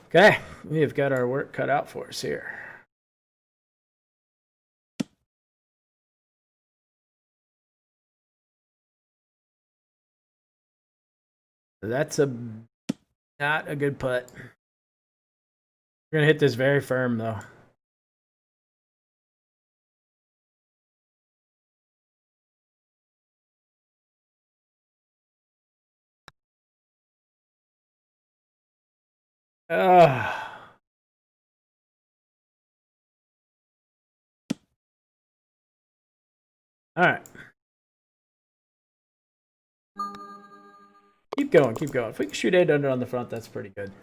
Okay, we have got our work cut out for us here. That's not a good putt. We're going to hit this very firm, though. All right. Keep going, keep going. If we can shoot 8 under on the front, that's pretty good.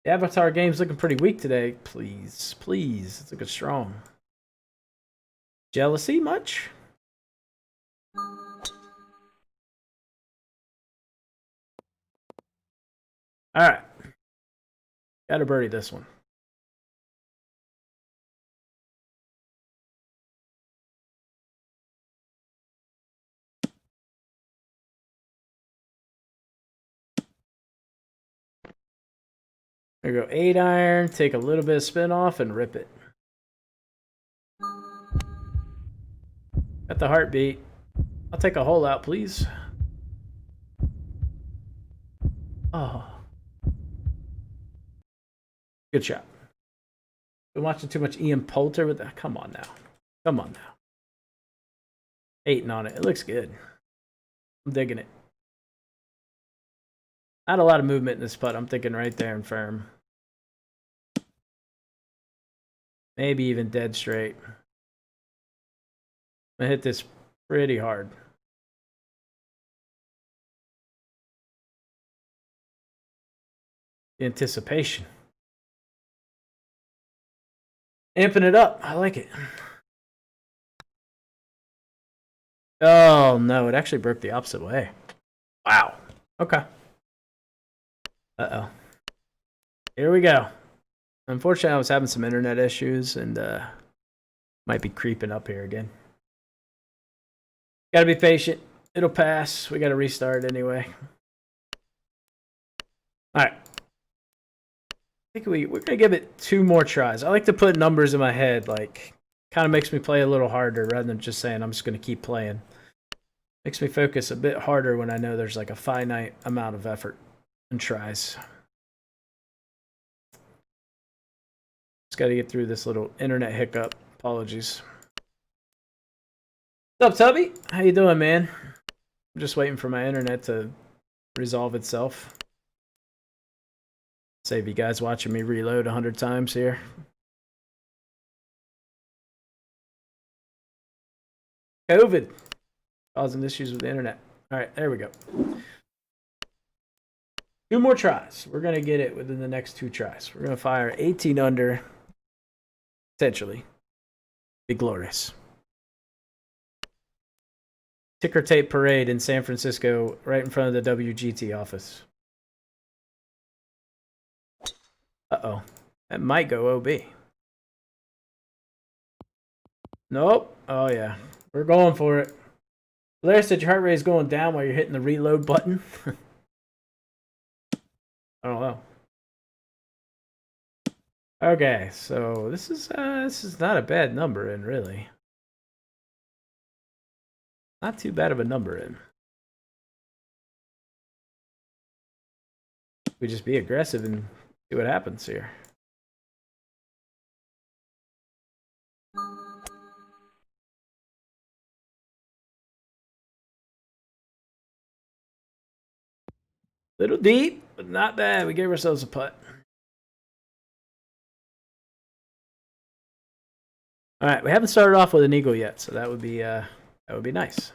The Avatar game's looking pretty weak today. Please, please. It's looking strong. Jealousy much? All right. Got to birdie this one. There we go. 8 iron. Take a little bit of spin off and rip it. Got the heartbeat. I'll take a hole out, please. Oh. Good shot. Been watching too much Ian Poulter with that. Come on now. Come on now. 8 on it. It looks good. I'm digging it. Not a lot of movement in this putt. I'm thinking right there and firm. Maybe even dead straight. I'm gonna hit this pretty hard. The anticipation. Amping it up. I like it. Oh, no. It actually broke the opposite way. Wow. Okay. Uh-oh. Here we go. Unfortunately, I was having some internet issues and might be creeping up here again. Gotta be patient. It'll pass. We gotta restart anyway. Alright. I think we're gonna give it 2 more tries. I like to put numbers in my head, like kind of makes me play a little harder rather than just saying I'm just gonna keep playing. Makes me focus a bit harder when I know there's like a finite amount of effort and tries. Just gotta get through this little internet hiccup. Apologies. What's up, Tubby? How you doing, man? I'm just waiting for my internet to resolve itself. Save you guys watching me reload 100 times here. COVID causing issues with the internet. All right, there we go. 2 more tries. We're going to get it within the next 2 tries. We're going to fire 18 under, potentially. Be glorious. Ticker tape parade in San Francisco, right in front of the WGT office. Uh-oh. That might go OB. Nope. Oh, yeah. We're going for it. Blair said your heart rate is going down while you're hitting the reload button. I don't know. Okay, so this is not a bad number in, really. Not too bad of a number in. We just be aggressive and see what happens here. Little deep, but not bad. We gave ourselves a putt. All right, we haven't started off with an eagle yet, so that would be nice.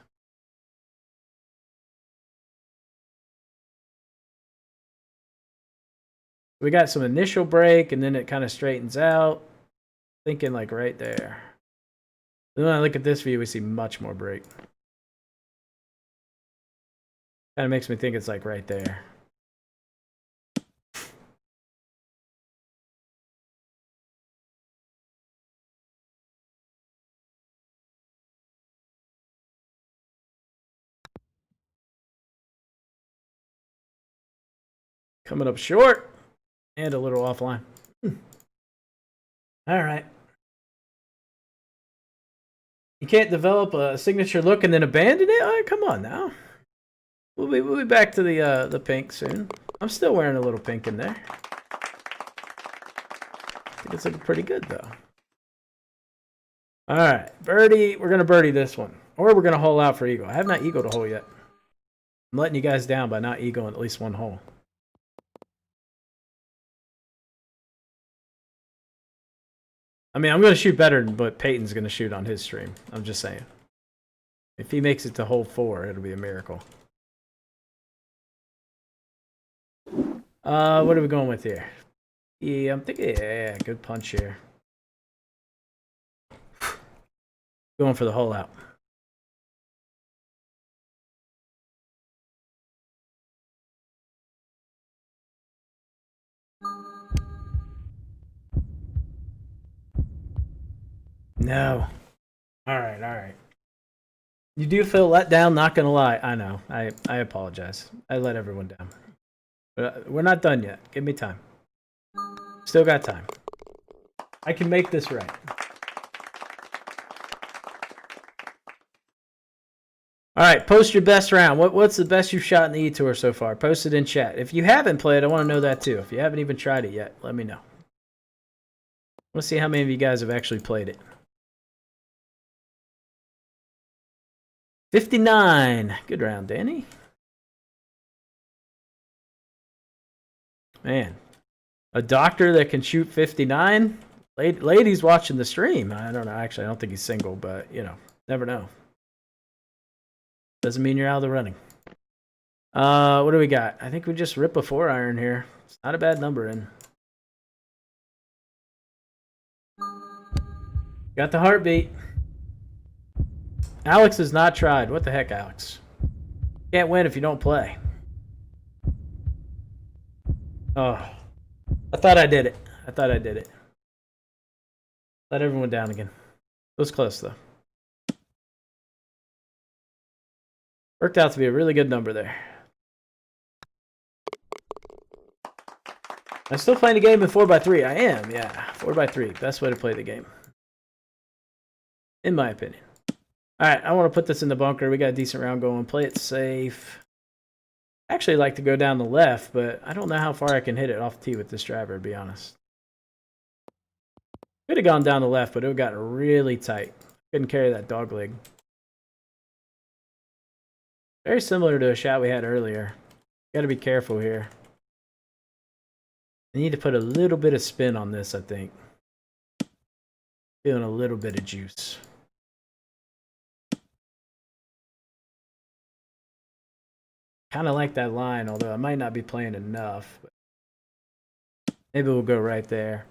We got some initial break, and then it kind of straightens out. Thinking like right there. Then when I look at this view, we see much more break. Kind of makes me think it's like right there. Coming up short and a little offline. All right. You can't develop a signature look and then abandon it? All right, come on now. We'll be back to the pink soon. I'm still wearing a little pink in there. I think it's looking pretty good though. All right, birdie. We're gonna birdie this one, or we're gonna hole out for eagle. I have not eagled a hole yet. I'm letting you guys down by not eagling at least one hole. I mean, I'm going to shoot better than what Peyton's going to shoot on his stream. I'm just saying. If he makes it to hole 4, it'll be a miracle. What are we going with here? Yeah, I'm thinking, yeah, good punch here. Going for the hole out. No. All right. You do feel let down, not gonna lie. I know. I apologize. I let everyone down. But we're not done yet. Give me time. Still got time. I can make this right. All right, post your best round. What's the best you've shot in the eTour so far? Post it in chat. If you haven't played, I want to know that too. If you haven't even tried it yet, let me know. Let's see how many of you guys have actually played it. 59. Good round, Danny. Man, a doctor that can shoot 59? Ladies watching the stream. I don't know. Actually, I don't think he's single, but, you know, never know. Doesn't mean you're out of the running. What do we got? I think we just rip a 4-iron here. It's not a bad number in. Got the heartbeat. Alex has not tried. What the heck, Alex? Can't win if you don't play. Oh. I thought I did it. Let everyone down again. It was close, though. Worked out to be a really good number there. I'm still playing the game in 4x3. I am, yeah. 4x3. Best way to play the game. In my opinion. Alright, I want to put this in the bunker. We got a decent round going. Play it safe. I actually like to go down the left, but I don't know how far I can hit it off the tee with this driver, to be honest. Could have gone down the left, but it would have gotten really tight. Couldn't carry that dog leg. Very similar to a shot we had earlier. Got to be careful here. I need to put a little bit of spin on this, I think. Feeling a little bit of juice. Kind of like that line, although I might not be playing enough. But maybe we'll go right there.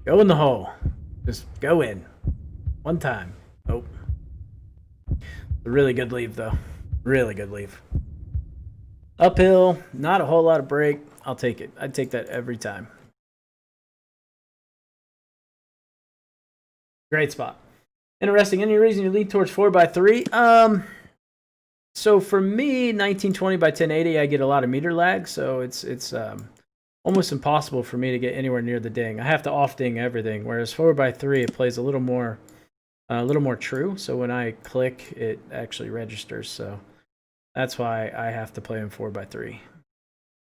Going in the hole. Just go in. One time. Nope. A really good leave, though. Really good leave. Uphill, not a whole lot of break. I'll take it. I'd take that every time. Great spot. Interesting. Any reason you lead towards 4x3? So for me, 1920 by 1080, I get a lot of meter lag, so it's almost impossible for me to get anywhere near the ding. I have to off ding everything, whereas 4x3 it plays a little more true. So when I click, it actually registers. So that's why I have to play in 4x3. I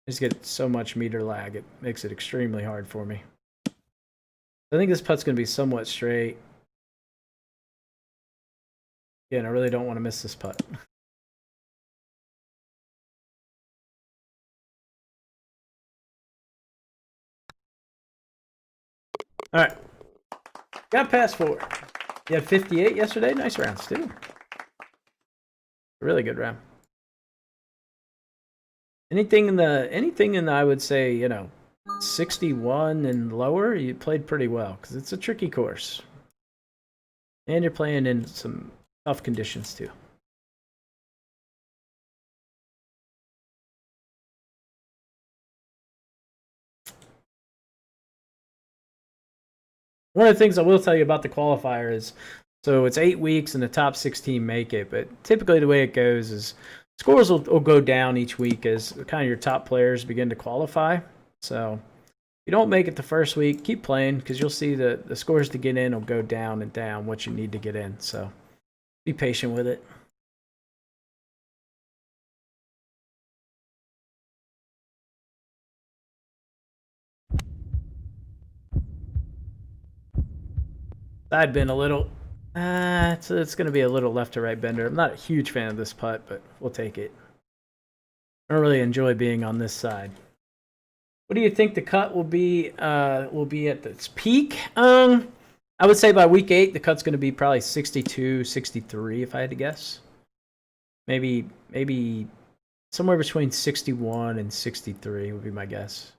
just get so much meter lag, it makes it extremely hard for me. I think this putt's going to be somewhat straight. Again, I really don't want to miss this putt. All right. Got past 4. You had 58 yesterday? Nice rounds, too. Really good round. Anything in the I would say, you know, 61 and lower, you played pretty well because it's a tricky course. And you're playing in some tough conditions too. One of the things I will tell you about the qualifier is, so it's 8 weeks and the top 16 make it, but typically the way it goes is scores will go down each week as kind of your top players begin to qualify. So if you don't make it the first week, keep playing because you'll see the scores to get in will go down and down what you need to get in. So be patient with it. Side bend a little. It's going to be a little left to right bender. I'm not a huge fan of this putt, but we'll take it. I don't really enjoy being on this side. What do you think the cut will be at its peak? I would say by week 8, the cut's going to be probably 62, 63, if I had to guess. Maybe somewhere between 61 and 63 would be my guess.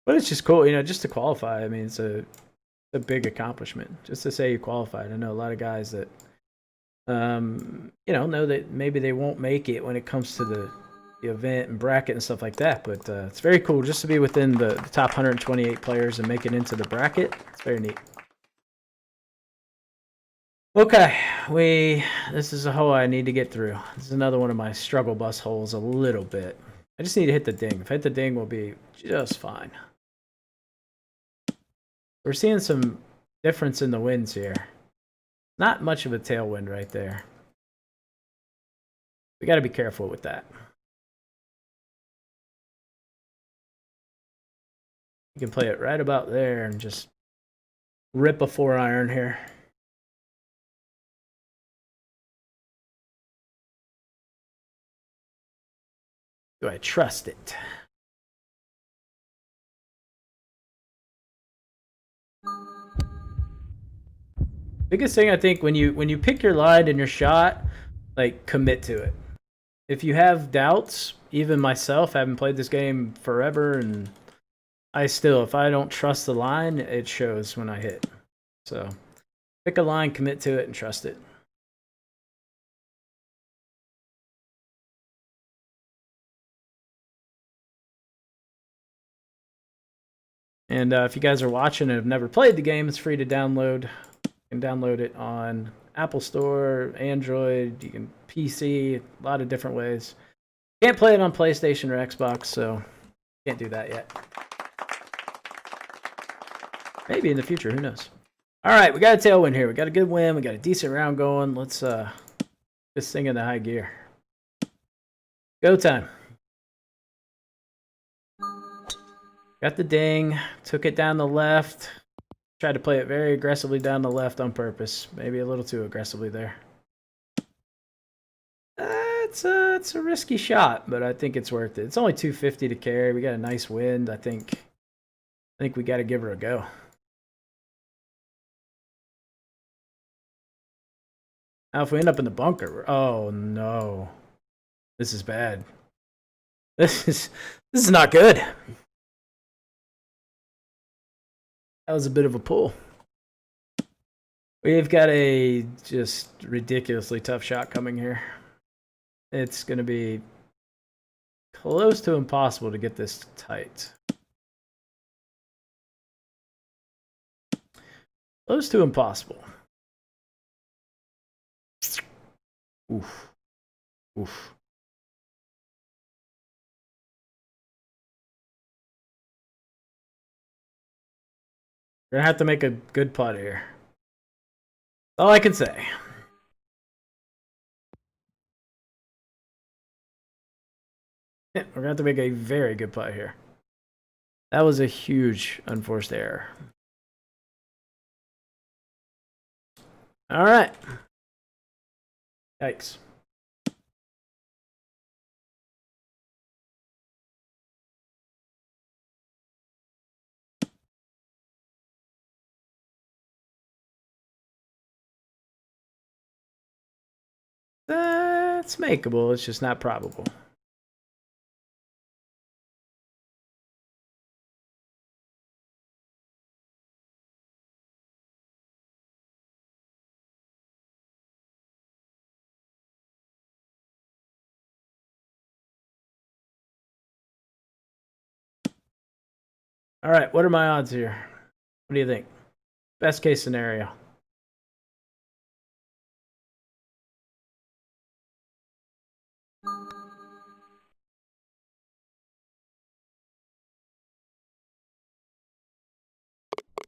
But it's just cool, you know, just to qualify. I mean, it's a big accomplishment just to say you qualified. I know a lot of guys that, you know that maybe they won't make it when it comes to the event and bracket and stuff like that. But it's very cool just to be within the top 128 players and make it into the bracket. It's very neat. Okay, this is a hole I need to get through. This is another one of my struggle bus holes a little bit. I just need to hit the ding. If I hit the ding, we'll be just fine. We're seeing some difference in the winds here. Not much of a tailwind right there. We got to be careful with that. You can play it right about there and just rip a 4-iron here. Do I trust it? Biggest thing I think when you pick your line and your shot, like commit to it. If you have doubts, even myself, I haven't played this game forever, and if I don't trust the line, it shows when I hit. So pick a line, commit to it, and trust it. And if you guys are watching and have never played the game, it's free to download. You can download it on Apple Store, Android, you can PC, a lot of different ways. Can't play it on PlayStation or Xbox, so can't do that yet. Maybe in the future, who knows? All right, we got a tailwind here. We got a good win. We got a decent round going. Let's this thing in the high gear. Go time. Got the ding. Took it down the left. Tried to play it very aggressively down the left on purpose. Maybe a little too aggressively there. It's a risky shot, but I think it's worth it. It's only 250 to carry. We got a nice wind. I think we got to give her a go. Now, if we end up in the bunker, oh no, this is bad. This is not good. That was a bit of a pull. We've got a just ridiculously tough shot coming here. It's going to be close to impossible to get this tight. Close to impossible. Oof. Oof. We're gonna have to make a good putt here. All I can say. Yeah, we're gonna have to make a very good putt here. That was a huge unforced error. All right. Yikes. That's makeable. It's just not probable. All right, what are my odds here? What do you think? Best case scenario.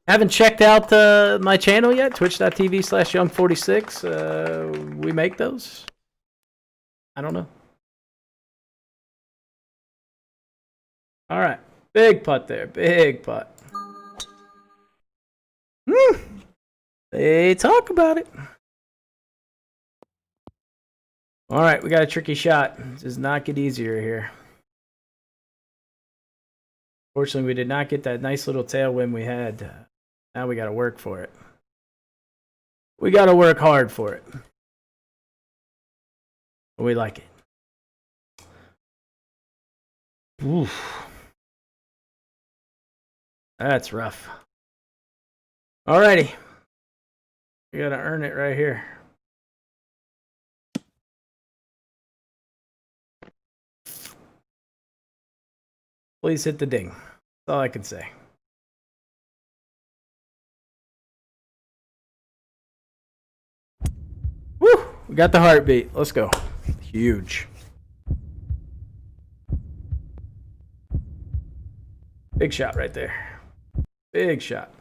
Haven't checked out my channel yet, twitch.tv/Young46. We make those. I don't know. All right. Big putt there. Big putt. They talk about it. All right. We got a tricky shot. It does not get easier here. Fortunately, we did not get that nice little tailwind we had. Now we got to work for it. We got to work hard for it. But we like it. Oof. That's rough. Alrighty. We got to earn it right here. Please hit the ding. That's all I can say. Woo! We got the heartbeat. Let's go. Huge. Big shot right there. Big shot.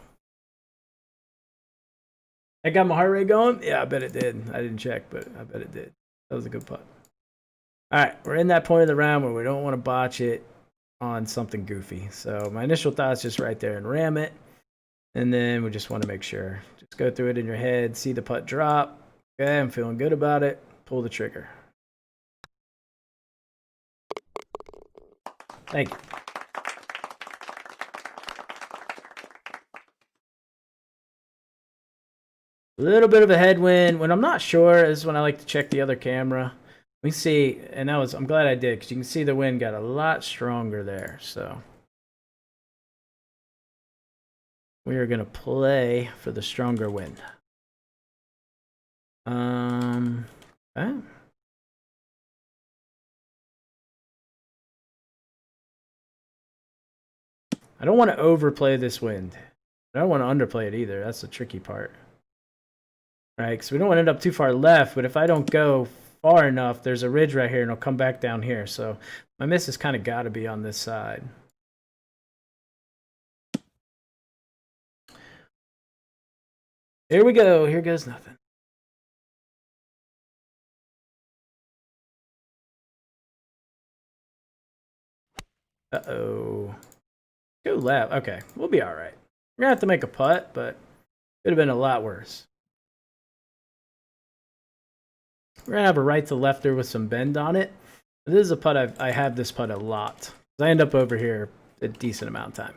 That got my heart rate going? Yeah, I bet it did. I didn't check, but I bet it did. That was a good putt. All right, we're in that point of the round where we don't want to botch it on something goofy. So my initial thought is just right there and ram it. And then we just want to make sure. Just go through it in your head, see the putt drop. Okay, I'm feeling good about it. Pull the trigger. Thank you. A little bit of a headwind. When I'm not sure is when I like to check the other camera. We see, and I'm glad I did, because you can see the wind got a lot stronger there. So we are going to play for the stronger wind. Okay. I don't want to overplay this wind. I don't want to underplay it either. That's the tricky part. Right, because we don't want to end up too far left, but if I don't go far enough, there's a ridge right here, and it'll come back down here. So my miss has kind of got to be on this side. Here we go. Here goes nothing. Uh-oh. Go left. Okay, we'll be all right. We're going to have to make a putt, but it could have been a lot worse. We're going to have a right to lefter with some bend on it. This is a putt I have this putt a lot. I end up over here a decent amount of time.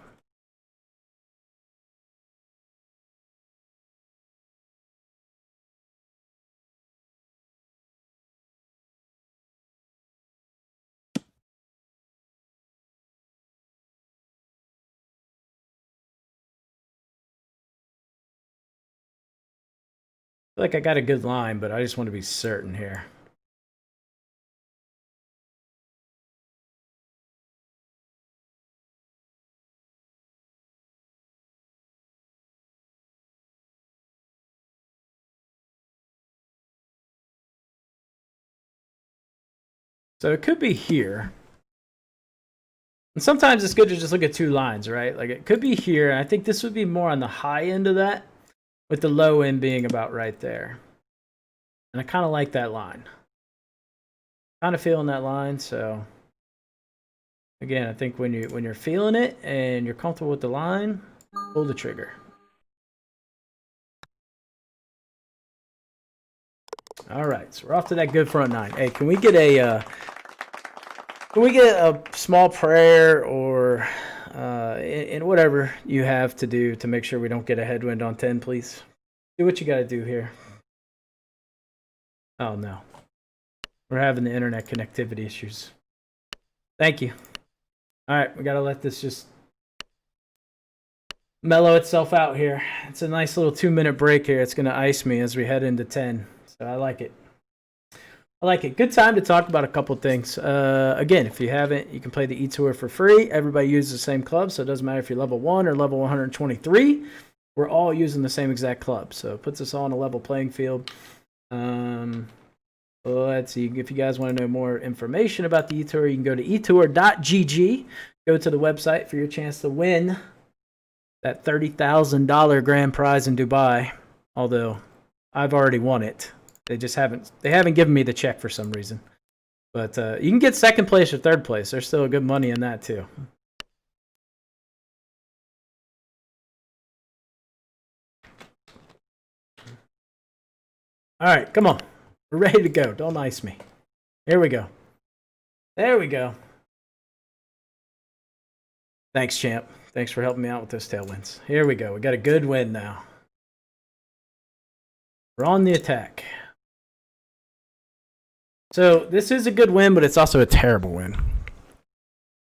I feel like I got a good line, but I just want to be certain here. So it could be here. And sometimes it's good to just look at two lines, right? Like it could be here. And I think this would be more on the high end of that, with the low end being about right there. And I kind of like that line. Kind of feeling that line. So again, I think when you're feeling it and you're comfortable with the line, pull the trigger. All right, so we're off to that good front nine. Hey, can we get a small prayer or in whatever you have to do to make sure we don't get a headwind on 10, please? Do what you got to do here. Oh no, we're having the internet connectivity issues. Thank you. All right, we got to let this just mellow itself out here. It's a nice little 2-minute break here. It's going to ice me as we head into 10. So I like it. I like it. Good time to talk about a couple things. Again, if you haven't, you can play the eTour for free. Everybody uses the same club, so it doesn't matter if you're level 1 or level 123. We're all using the same exact club, so it puts us all on a level playing field. Let's see. If you guys want to know more information about the eTour, you can go to eTour.gg. Go to the website for your chance to win that $30,000 grand prize in Dubai. Although I've already won it. They haven't given me the check for some reason. But you can get second place or third place. There's still good money in that too. All right, come on. We're ready to go. Don't ice me. Here we go. There we go. Thanks, champ. Thanks for helping me out with those tailwinds. Here we go. We got a good win now. We're on the attack. So this is a good win, but it's also a terrible win.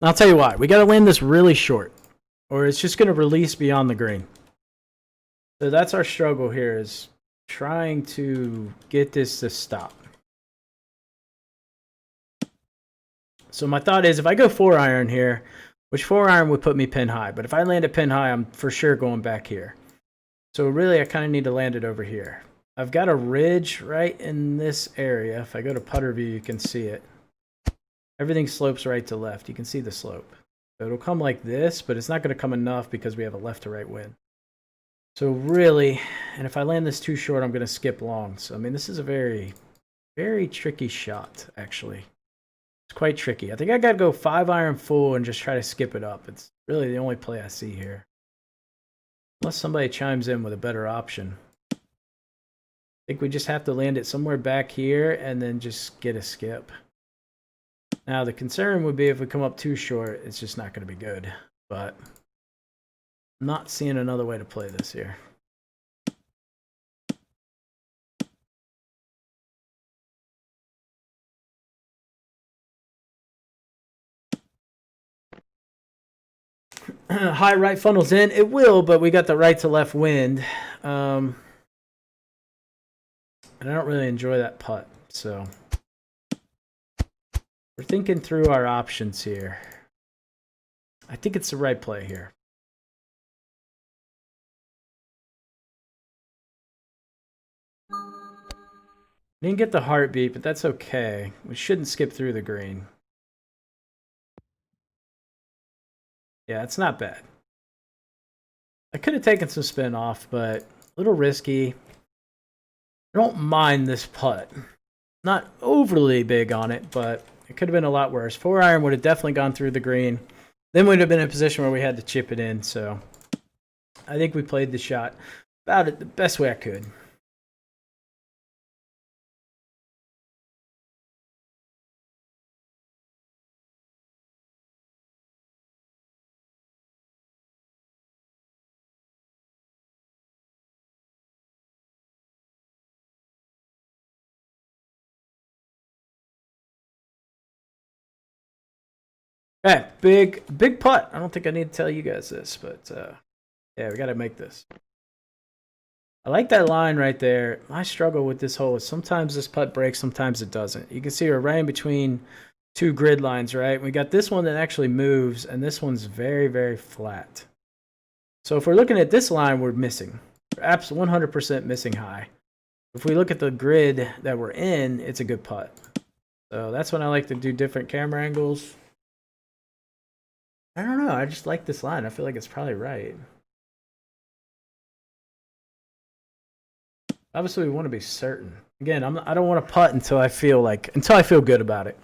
I'll tell you why. We got to land this really short, or it's just going to release beyond the green. So that's our struggle here, is trying to get this to stop. So my thought is, if I go 4-iron here, which 4-iron would put me pin high, but if I land it pin high, I'm for sure going back here. So really, I kind of need to land it over here. I've got a ridge right in this area. If I go to putter view, you can see it. Everything slopes right to left. You can see the slope. So it'll come like this, but it's not going to come enough because we have a left to right wind. So really, and if I land this too short, I'm going to skip long. So, I mean, this is a very, very tricky shot, actually. It's quite tricky. I think I got to go 5-iron full and just try to skip it up. It's really the only play I see here. Unless somebody chimes in with a better option. I think we just have to land it somewhere back here and then just get a skip. Now, the concern would be if we come up too short, it's just not going to be good. But I'm not seeing another way to play this here. High right funnels in. It will, but we got the right to left wind. And I don't really enjoy that putt. So we're thinking through our options here. I think it's the right play here. Didn't get the heartbeat, but that's okay. We shouldn't skip through the green. Yeah, it's not bad. I could have taken some spin off, but a little risky. I don't mind this putt. Not overly big on it, but it could have been a lot worse. 4-iron would have definitely gone through the green. Then we'd have been in a position where we had to chip it in. So I think we played the shot about it the best way I could. Okay, big putt. I don't think I need to tell you guys this, but yeah, we got to make this. I like that line right there. My struggle with this hole is sometimes this putt breaks, sometimes it doesn't. You can see we're right in between two grid lines, right? We got this one that actually moves, and this one's very, very flat. So if we're looking at this line, we're missing. We're absolutely 100% missing high. If we look at the grid that we're in, it's a good putt. So that's when I like to do different camera angles. I don't know. I just like this line. I feel like it's probably right. Obviously, we want to be certain. Again, I don't want to putt until I feel good about it.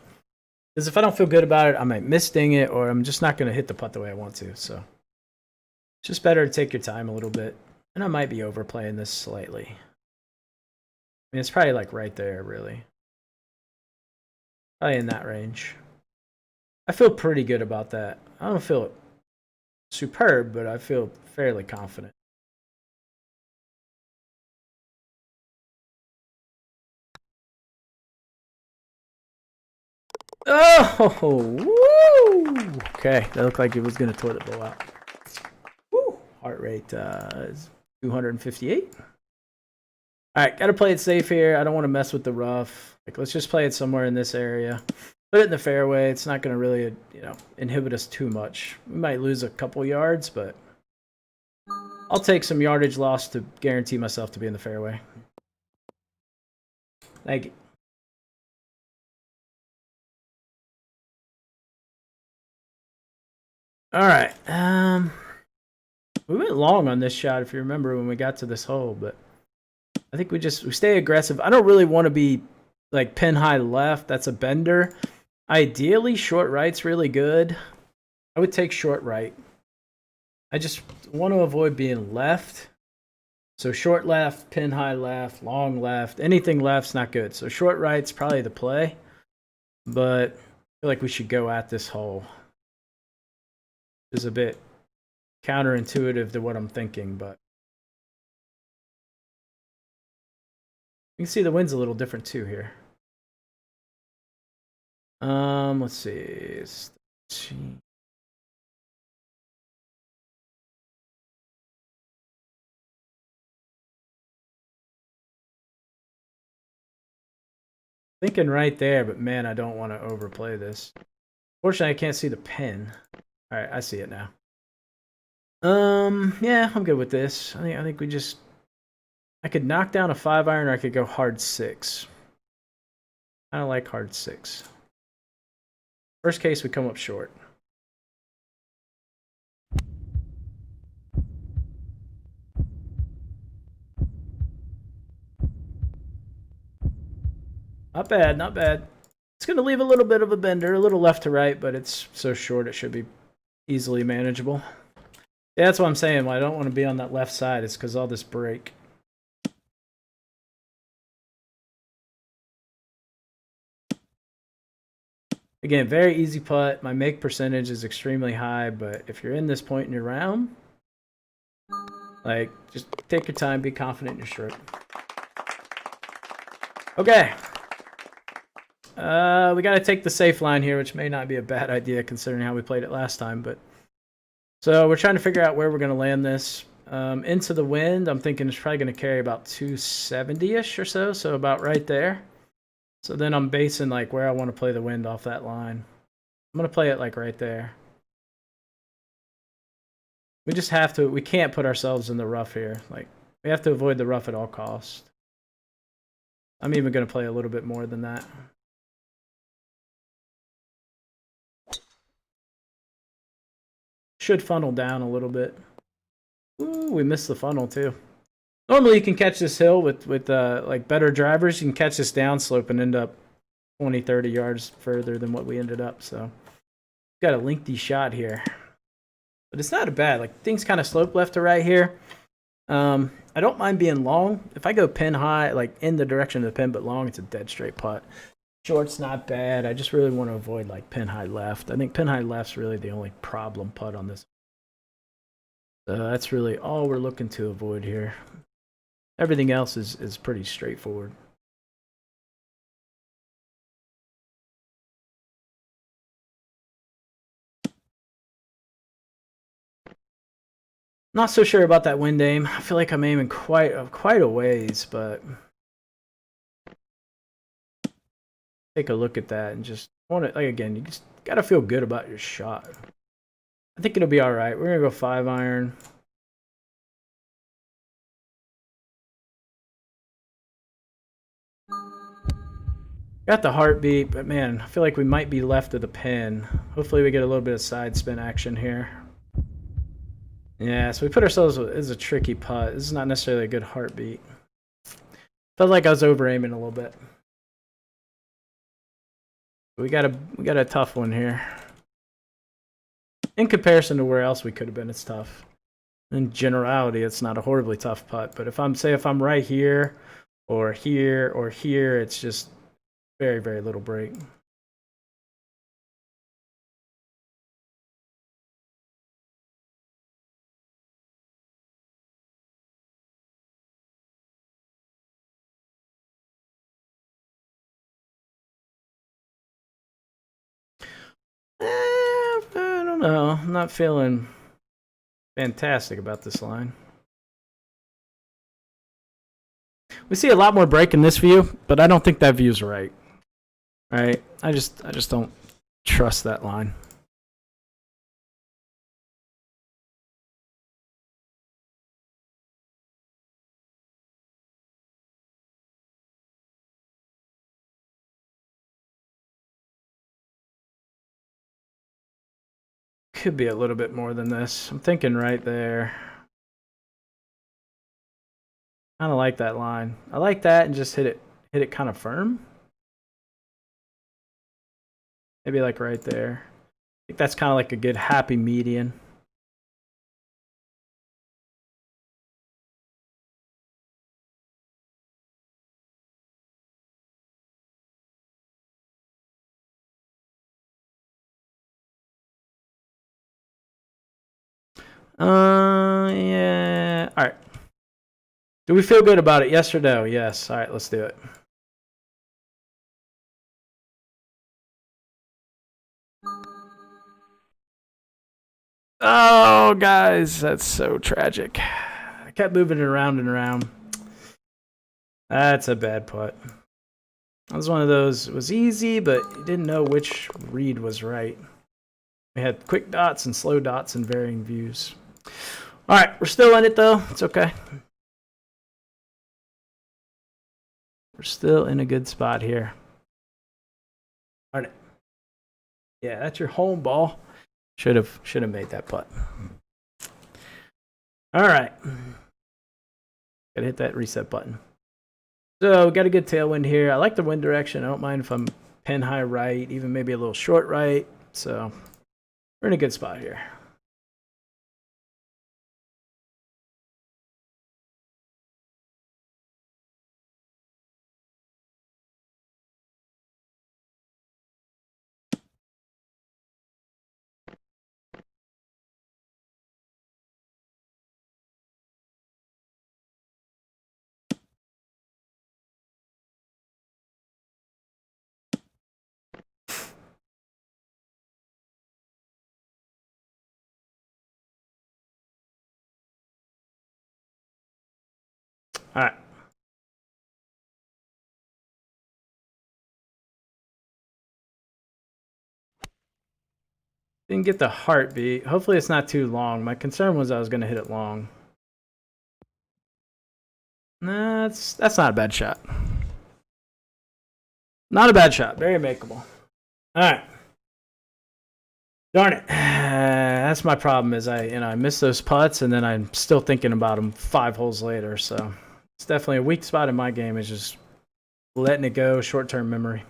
Because if I don't feel good about it, I might misding it, or I'm just not going to hit the putt the way I want to. So it's just better to take your time a little bit. And I might be overplaying this slightly. I mean, it's probably like right there, really. Probably in that range. I feel pretty good about that. I don't feel superb, but I feel fairly confident. Oh, woo! Okay, that looked like it was going to toilet bowl out. Woo! Heart rate is 258. All right, got to play it safe here. I don't want to mess with the rough. Like, let's just play it somewhere in this area. Put it in the fairway. It's not going to really, inhibit us too much. We might lose a couple yards, but I'll take some yardage loss to guarantee myself to be in the fairway. Thank you. All right. We went long on this shot, if you remember, when we got to this hole, but I think we stay aggressive. I don't really want to be like pin high left. That's a bender. Ideally, short right's really good. I would take short right. I just want to avoid being left. So short left, pin high left, long left, anything left's not good. So short right's probably the play. But I feel like we should go at this hole. It's a bit counterintuitive to what I'm thinking, but you can see the wind's a little different too here. Let's see. Thinking right there, but man, I don't want to overplay this. Fortunately, I can't see the pin. All right, I see it now. Yeah, I'm good with this. I think we just. I could knock down a 5-iron, or I could go hard 6. I don't like hard 6. Worst case, we come up short. Not bad, not bad. It's going to leave a little bit of a bender, a little left to right, but it's so short it should be easily manageable. Yeah, that's what I'm saying. Why I don't want to be on that left side is because all this break. Again, very easy putt. My make percentage is extremely high, but if you're in this point in your round, like, just take your time, be confident in your stroke. Okay. We got to take the safe line here, which may not be a bad idea considering how we played it last time. But so we're trying to figure out where we're going to land this. Into the wind, I'm thinking it's probably going to carry about 270-ish or so, so about right there. So then I'm basing like where I want to play the wind off that line. I'm going to play it like right there. We just have to, we can't put ourselves in the rough here. Like, we have to avoid the rough at all costs. I'm even going to play a little bit more than that. Should funnel down a little bit. Ooh, we missed the funnel too. Normally you can catch this hill with like better drivers. You can catch this downslope and end up 20, 30 yards further than what we ended up. So got a lengthy shot here. But it's not a bad. Like, things kind of slope left to right here. I don't mind being long. If I go pin high, like in the direction of the pin, but long, it's a dead straight putt. Short's not bad. I just really want to avoid like pin high left. I think pin high left's really the only problem putt on this. That's really all we're looking to avoid here. Everything else is pretty straightforward. Not so sure about that wind aim. I feel like I'm aiming quite a ways, but take a look at that and just want it. Like, again, you just gotta feel good about your shot. I think it'll be all right. We're gonna go 5-iron. Got the heartbeat, but man, I feel like we might be left of the pin. Hopefully we get a little bit of side spin action here. Yeah, so we put ourselves as a tricky putt. This is not necessarily a good heartbeat. Felt like I was over aiming a little bit. We got a tough one here. In comparison to where else we could have been, it's tough. In generality, it's not a horribly tough putt. But if I'm right here, or here, or here, it's just very, very little break. I don't know. I'm not feeling fantastic about this line. We see a lot more break in this view, but I don't think that view's right. Right? I just don't trust that line. Could be a little bit more than this. I'm thinking right there. I don't like that line. I like that and just hit it kind of firm. Maybe like right there. I think that's kind of like a good happy median. Yeah. All right. Do we feel good about it? Yes or no? Yes. All right, let's do it. Oh, guys, that's so tragic. I kept moving it around and around. That's a bad putt. That was one of those. It was easy, but you didn't know which read was right. We had quick dots and slow dots and varying views. All right, we're still in it, though. It's okay. We're still in a good spot here. All right. Yeah, that's your home ball. Should have made that putt. All right. Gotta hit that reset button. So we got a good tailwind here. I like the wind direction. I don't mind if I'm pin high right, even maybe a little short right. So we're in a good spot here. All right. Didn't get the heartbeat. Hopefully it's not too long. My concern was I was going to hit it long. Nah, that's not a bad shot. Not a bad shot. Very makeable. All right. Darn it. That's my problem is I miss those putts and then I'm still thinking about them 5 holes later. So it's definitely a weak spot in my game is just letting it go, short-term memory.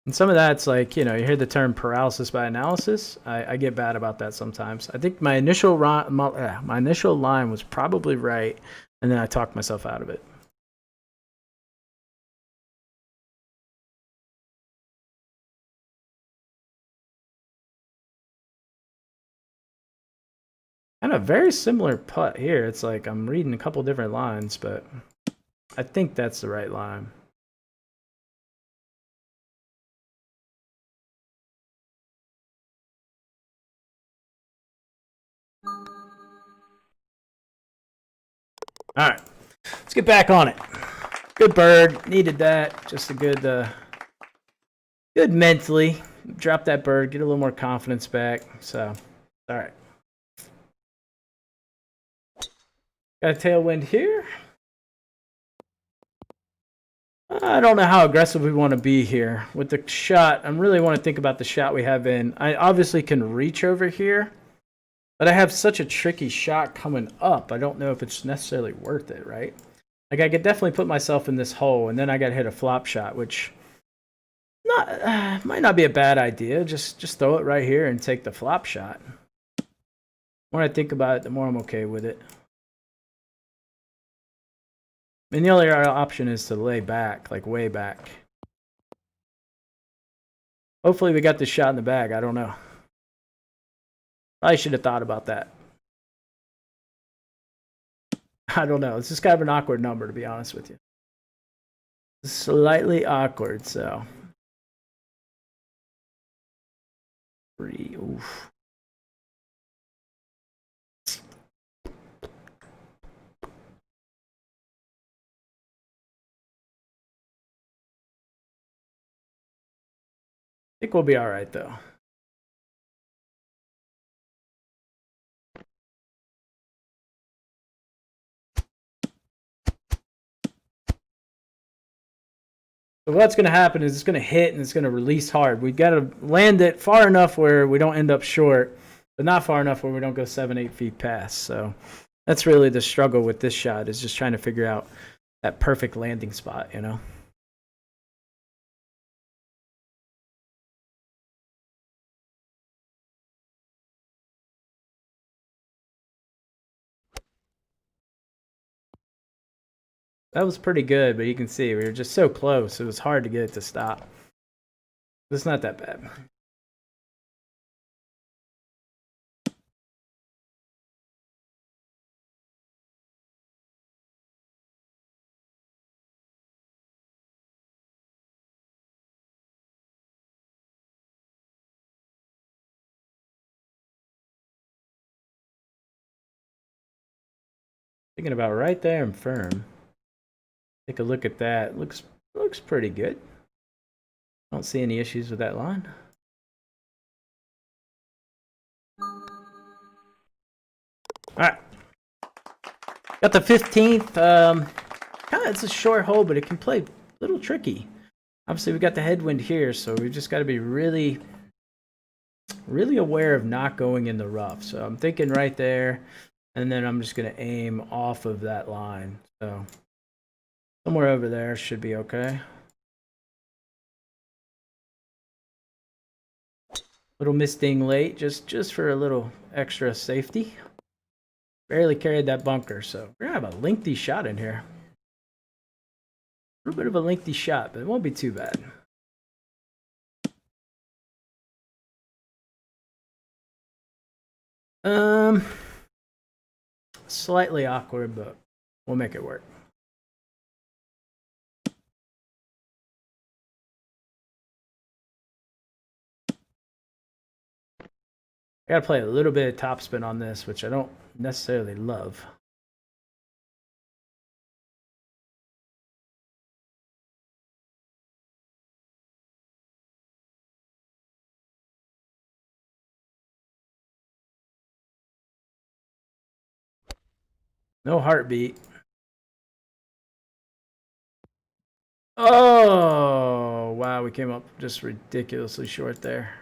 And some of that's like, you hear the term paralysis by analysis. I get bad about that sometimes. I think my initial line was probably right, and then I talked myself out of it. Kind of very similar putt here. It's like I'm reading a couple different lines, but I think that's the right line. All right, let's get back on it. Good bird, needed that. Just a good mentally. Drop that bird, get a little more confidence back. So, all right. Got a tailwind here. I don't know how aggressive we want to be here. With the shot, I really want to think about the shot we have in. I obviously can reach over here. But I have such a tricky shot coming up. I don't know if it's necessarily worth it, right? Like I could definitely put myself in this hole, and then I got to hit a flop shot, which might not be a bad idea. Just throw it right here and take the flop shot. The more I think about it, the more I'm okay with it. And the only other option is to lay back, like way back. Hopefully we got this shot in the bag. I don't know. I should have thought about that. I don't know. It's just kind of an awkward number, to be honest with you. Slightly awkward, so. 3. Oof. I think we'll be all right, though. So what's going to happen is it's going to hit and it's going to release hard. We've got to land it far enough where we don't end up short. but not far enough where we don't go 7-8 feet past. So that's really the struggle with this shot, is just trying to figure out that perfect landing spot, you know. That was pretty good, but you can see we were just so close. It was hard to get it to stop. It's not that bad. Thinking about right there and firm. Take a look at that. Looks pretty good. Don't see any issues with that line. All right. Got the 15th. It's a short hole, but it can play a little tricky. Obviously, we got the headwind here, so we've just got to be really, really aware of not going in the rough. So I'm thinking right there, and then I'm just going to aim off of that line. So somewhere over there should be okay. Little misting late, just for a little extra safety. Barely carried that bunker, so we're gonna have a lengthy shot in here. A little bit of a lengthy shot, but it won't be too bad. Slightly awkward, but we'll make it work. I gotta play a little bit of topspin on this, which I don't necessarily love. No heartbeat. Oh, wow, we came up just ridiculously short there.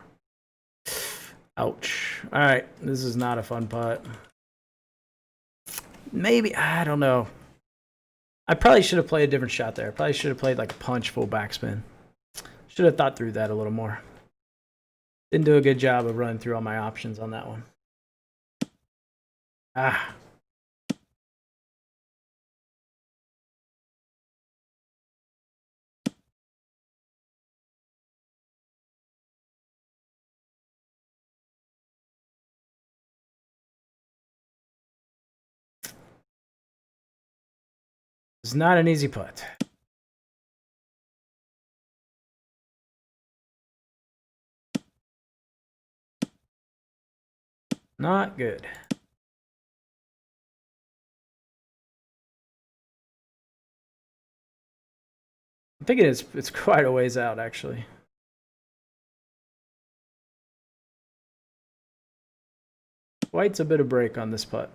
Ouch. All right, this is not a fun putt. Maybe, I don't know. I probably should have played a different shot there. I probably should have played like a punch full backspin. Should have thought through that a little more. Didn't do a good job of running through all my options on that one. Ah. It's not an easy putt. Not good. I'm thinking it's quite a ways out, actually. Quite a bit of break on this putt.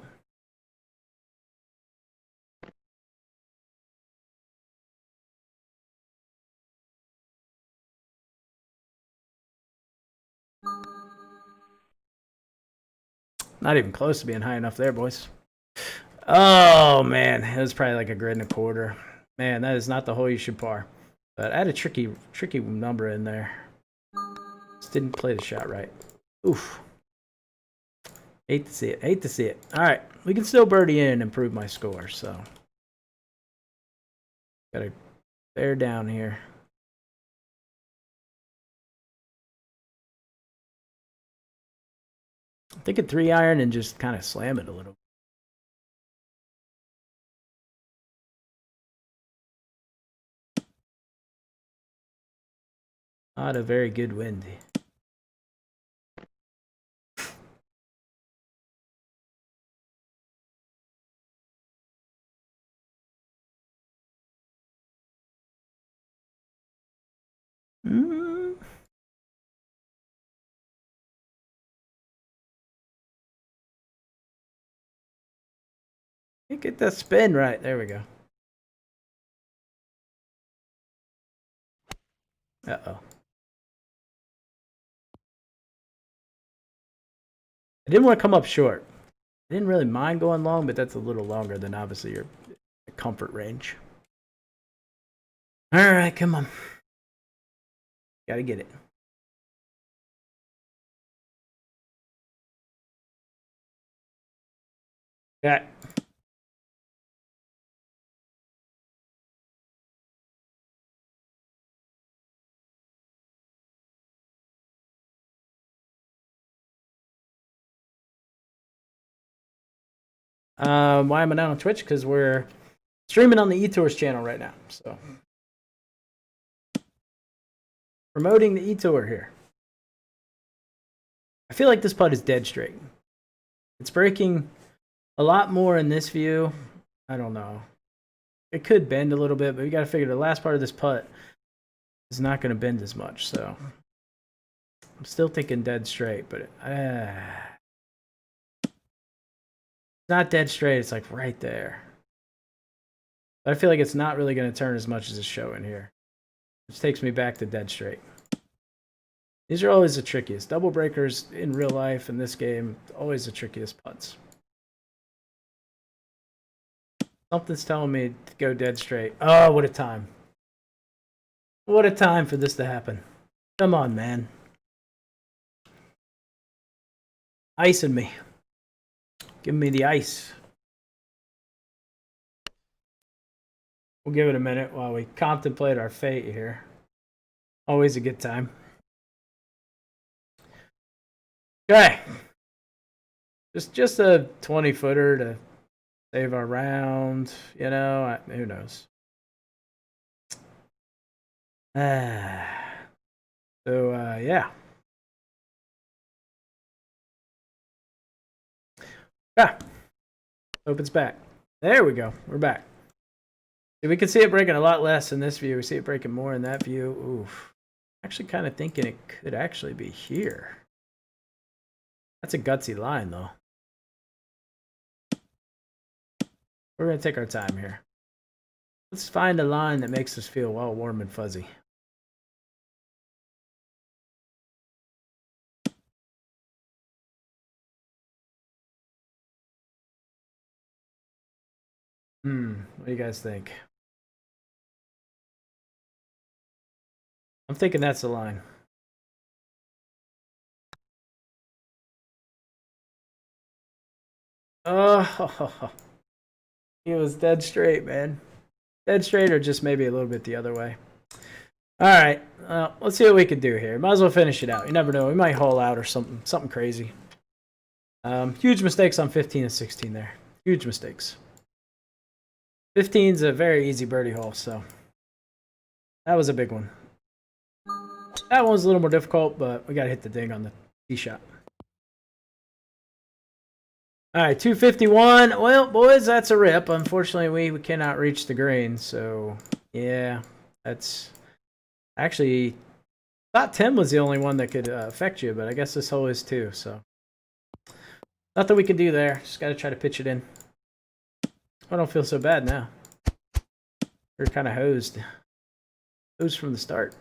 Not even close to being high enough there, boys. Oh, man. It was probably like a grid and a quarter. Man, that is not the hole you should par. But I had a tricky number in there. Just didn't play the shot right. Oof. Hate to see it. Hate to see it. All right. We can still birdie in and improve my score, so. Gotta bear down here. I'm thinking 3-iron and just kind of slam it a little. Not a very good wind. Get that spin right. There we go. Uh-oh. I didn't want to come up short. I didn't really mind going long, but that's a little longer than obviously your comfort range. All right, come on. Gotta get it. Okay. Why am I not on Twitch? Because we're streaming on the eTours channel right now. So promoting the eTour here. I feel like this putt is dead straight. It's breaking a lot more in this view. I don't know. It could bend a little bit, but we got to figure the last part of this putt is not going to bend as much. So I'm still thinking dead straight, but it's not dead straight. It's like right there. But I feel like it's not really going to turn as much as it's showing here, which takes me back to dead straight. These are always the trickiest. Double breakers in real life in this game, always the trickiest putts. Something's telling me to go dead straight. Oh, what a time. What a time for this to happen. Come on, man. Icing me. Give me the ice. We'll give it a minute while we contemplate our fate here. Always a good time. Okay. Just a 20-footer to save our round. You know, who knows? Yeah. Ah. Hope it's back. There we go. We're back. We can see it breaking a lot less in this view. We see it breaking more in that view. Oof. Actually kind of thinking it could actually be here. That's a gutsy line, though. We're going to take our time here. Let's find a line that makes us feel well warm and fuzzy. What do you guys think? I'm thinking that's the line. Oh, he was dead straight, man. Dead straight or just maybe a little bit the other way. All right, let's see what we can do here. Might as well finish it out. You never know. We might hole out or something crazy. Huge mistakes on 15 and 16 there. Huge mistakes. 15's a very easy birdie hole, so that was a big one. That one was a little more difficult, but we got to hit the ding on the tee shot. All right, 251. Well, boys, that's a rip. Unfortunately, we cannot reach the green, so yeah, that's actually thought 10 was the only one that could affect you, but I guess this hole is too, so nothing we can do there. Just got to try to pitch it in. I don't feel so bad now. We're kind of hosed from the start.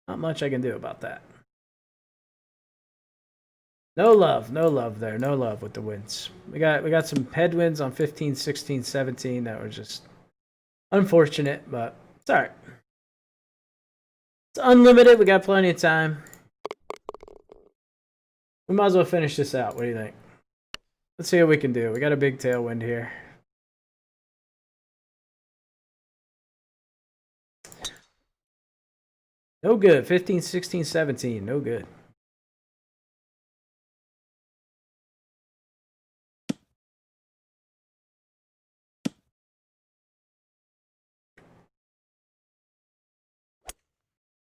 Not much I can do about that. No love there. No love with the winds. We got some headwinds on 15, 16, 17 that were just unfortunate, but it's all right. It's unlimited. We got plenty of time. We might as well finish this out. What do you think? Let's see what we can do. We got a big tailwind here. No good. 15, 16, 17. No good.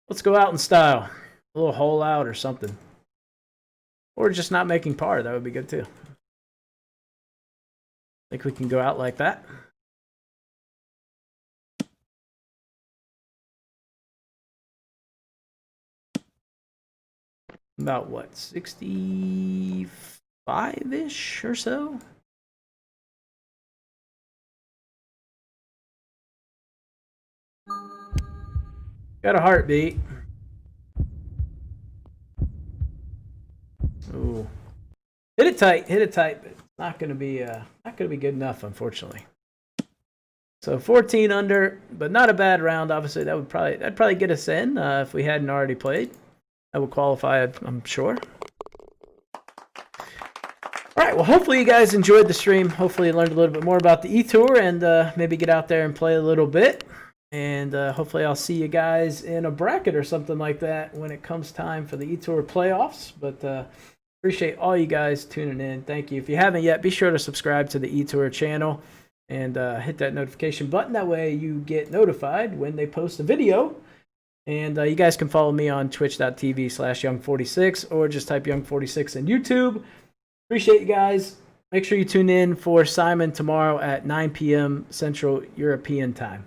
Let's go out in style. A little hole out or something. Or just not making par. That would be good too. Think we can go out like that? About what, 65-ish or so? Got a heartbeat. Ooh. Hit it tight, but it's not gonna be good enough, unfortunately. So 14 under, but not a bad round. Obviously, that'd probably get us in if we hadn't already played. That would qualify, I'm sure. All right, well, hopefully you guys enjoyed the stream. Hopefully you learned a little bit more about the eTour and maybe get out there and play a little bit. And hopefully I'll see you guys in a bracket or something like that when it comes time for the eTour playoffs. But appreciate all you guys tuning in. Thank you. If you haven't yet, be sure to subscribe to the eTour channel and hit that notification button. That way you get notified when they post a video. And you guys can follow me on twitch.tv/Young46 or just type Young46 in YouTube. Appreciate you guys. Make sure you tune in for Simon tomorrow at 9 p.m. Central European time.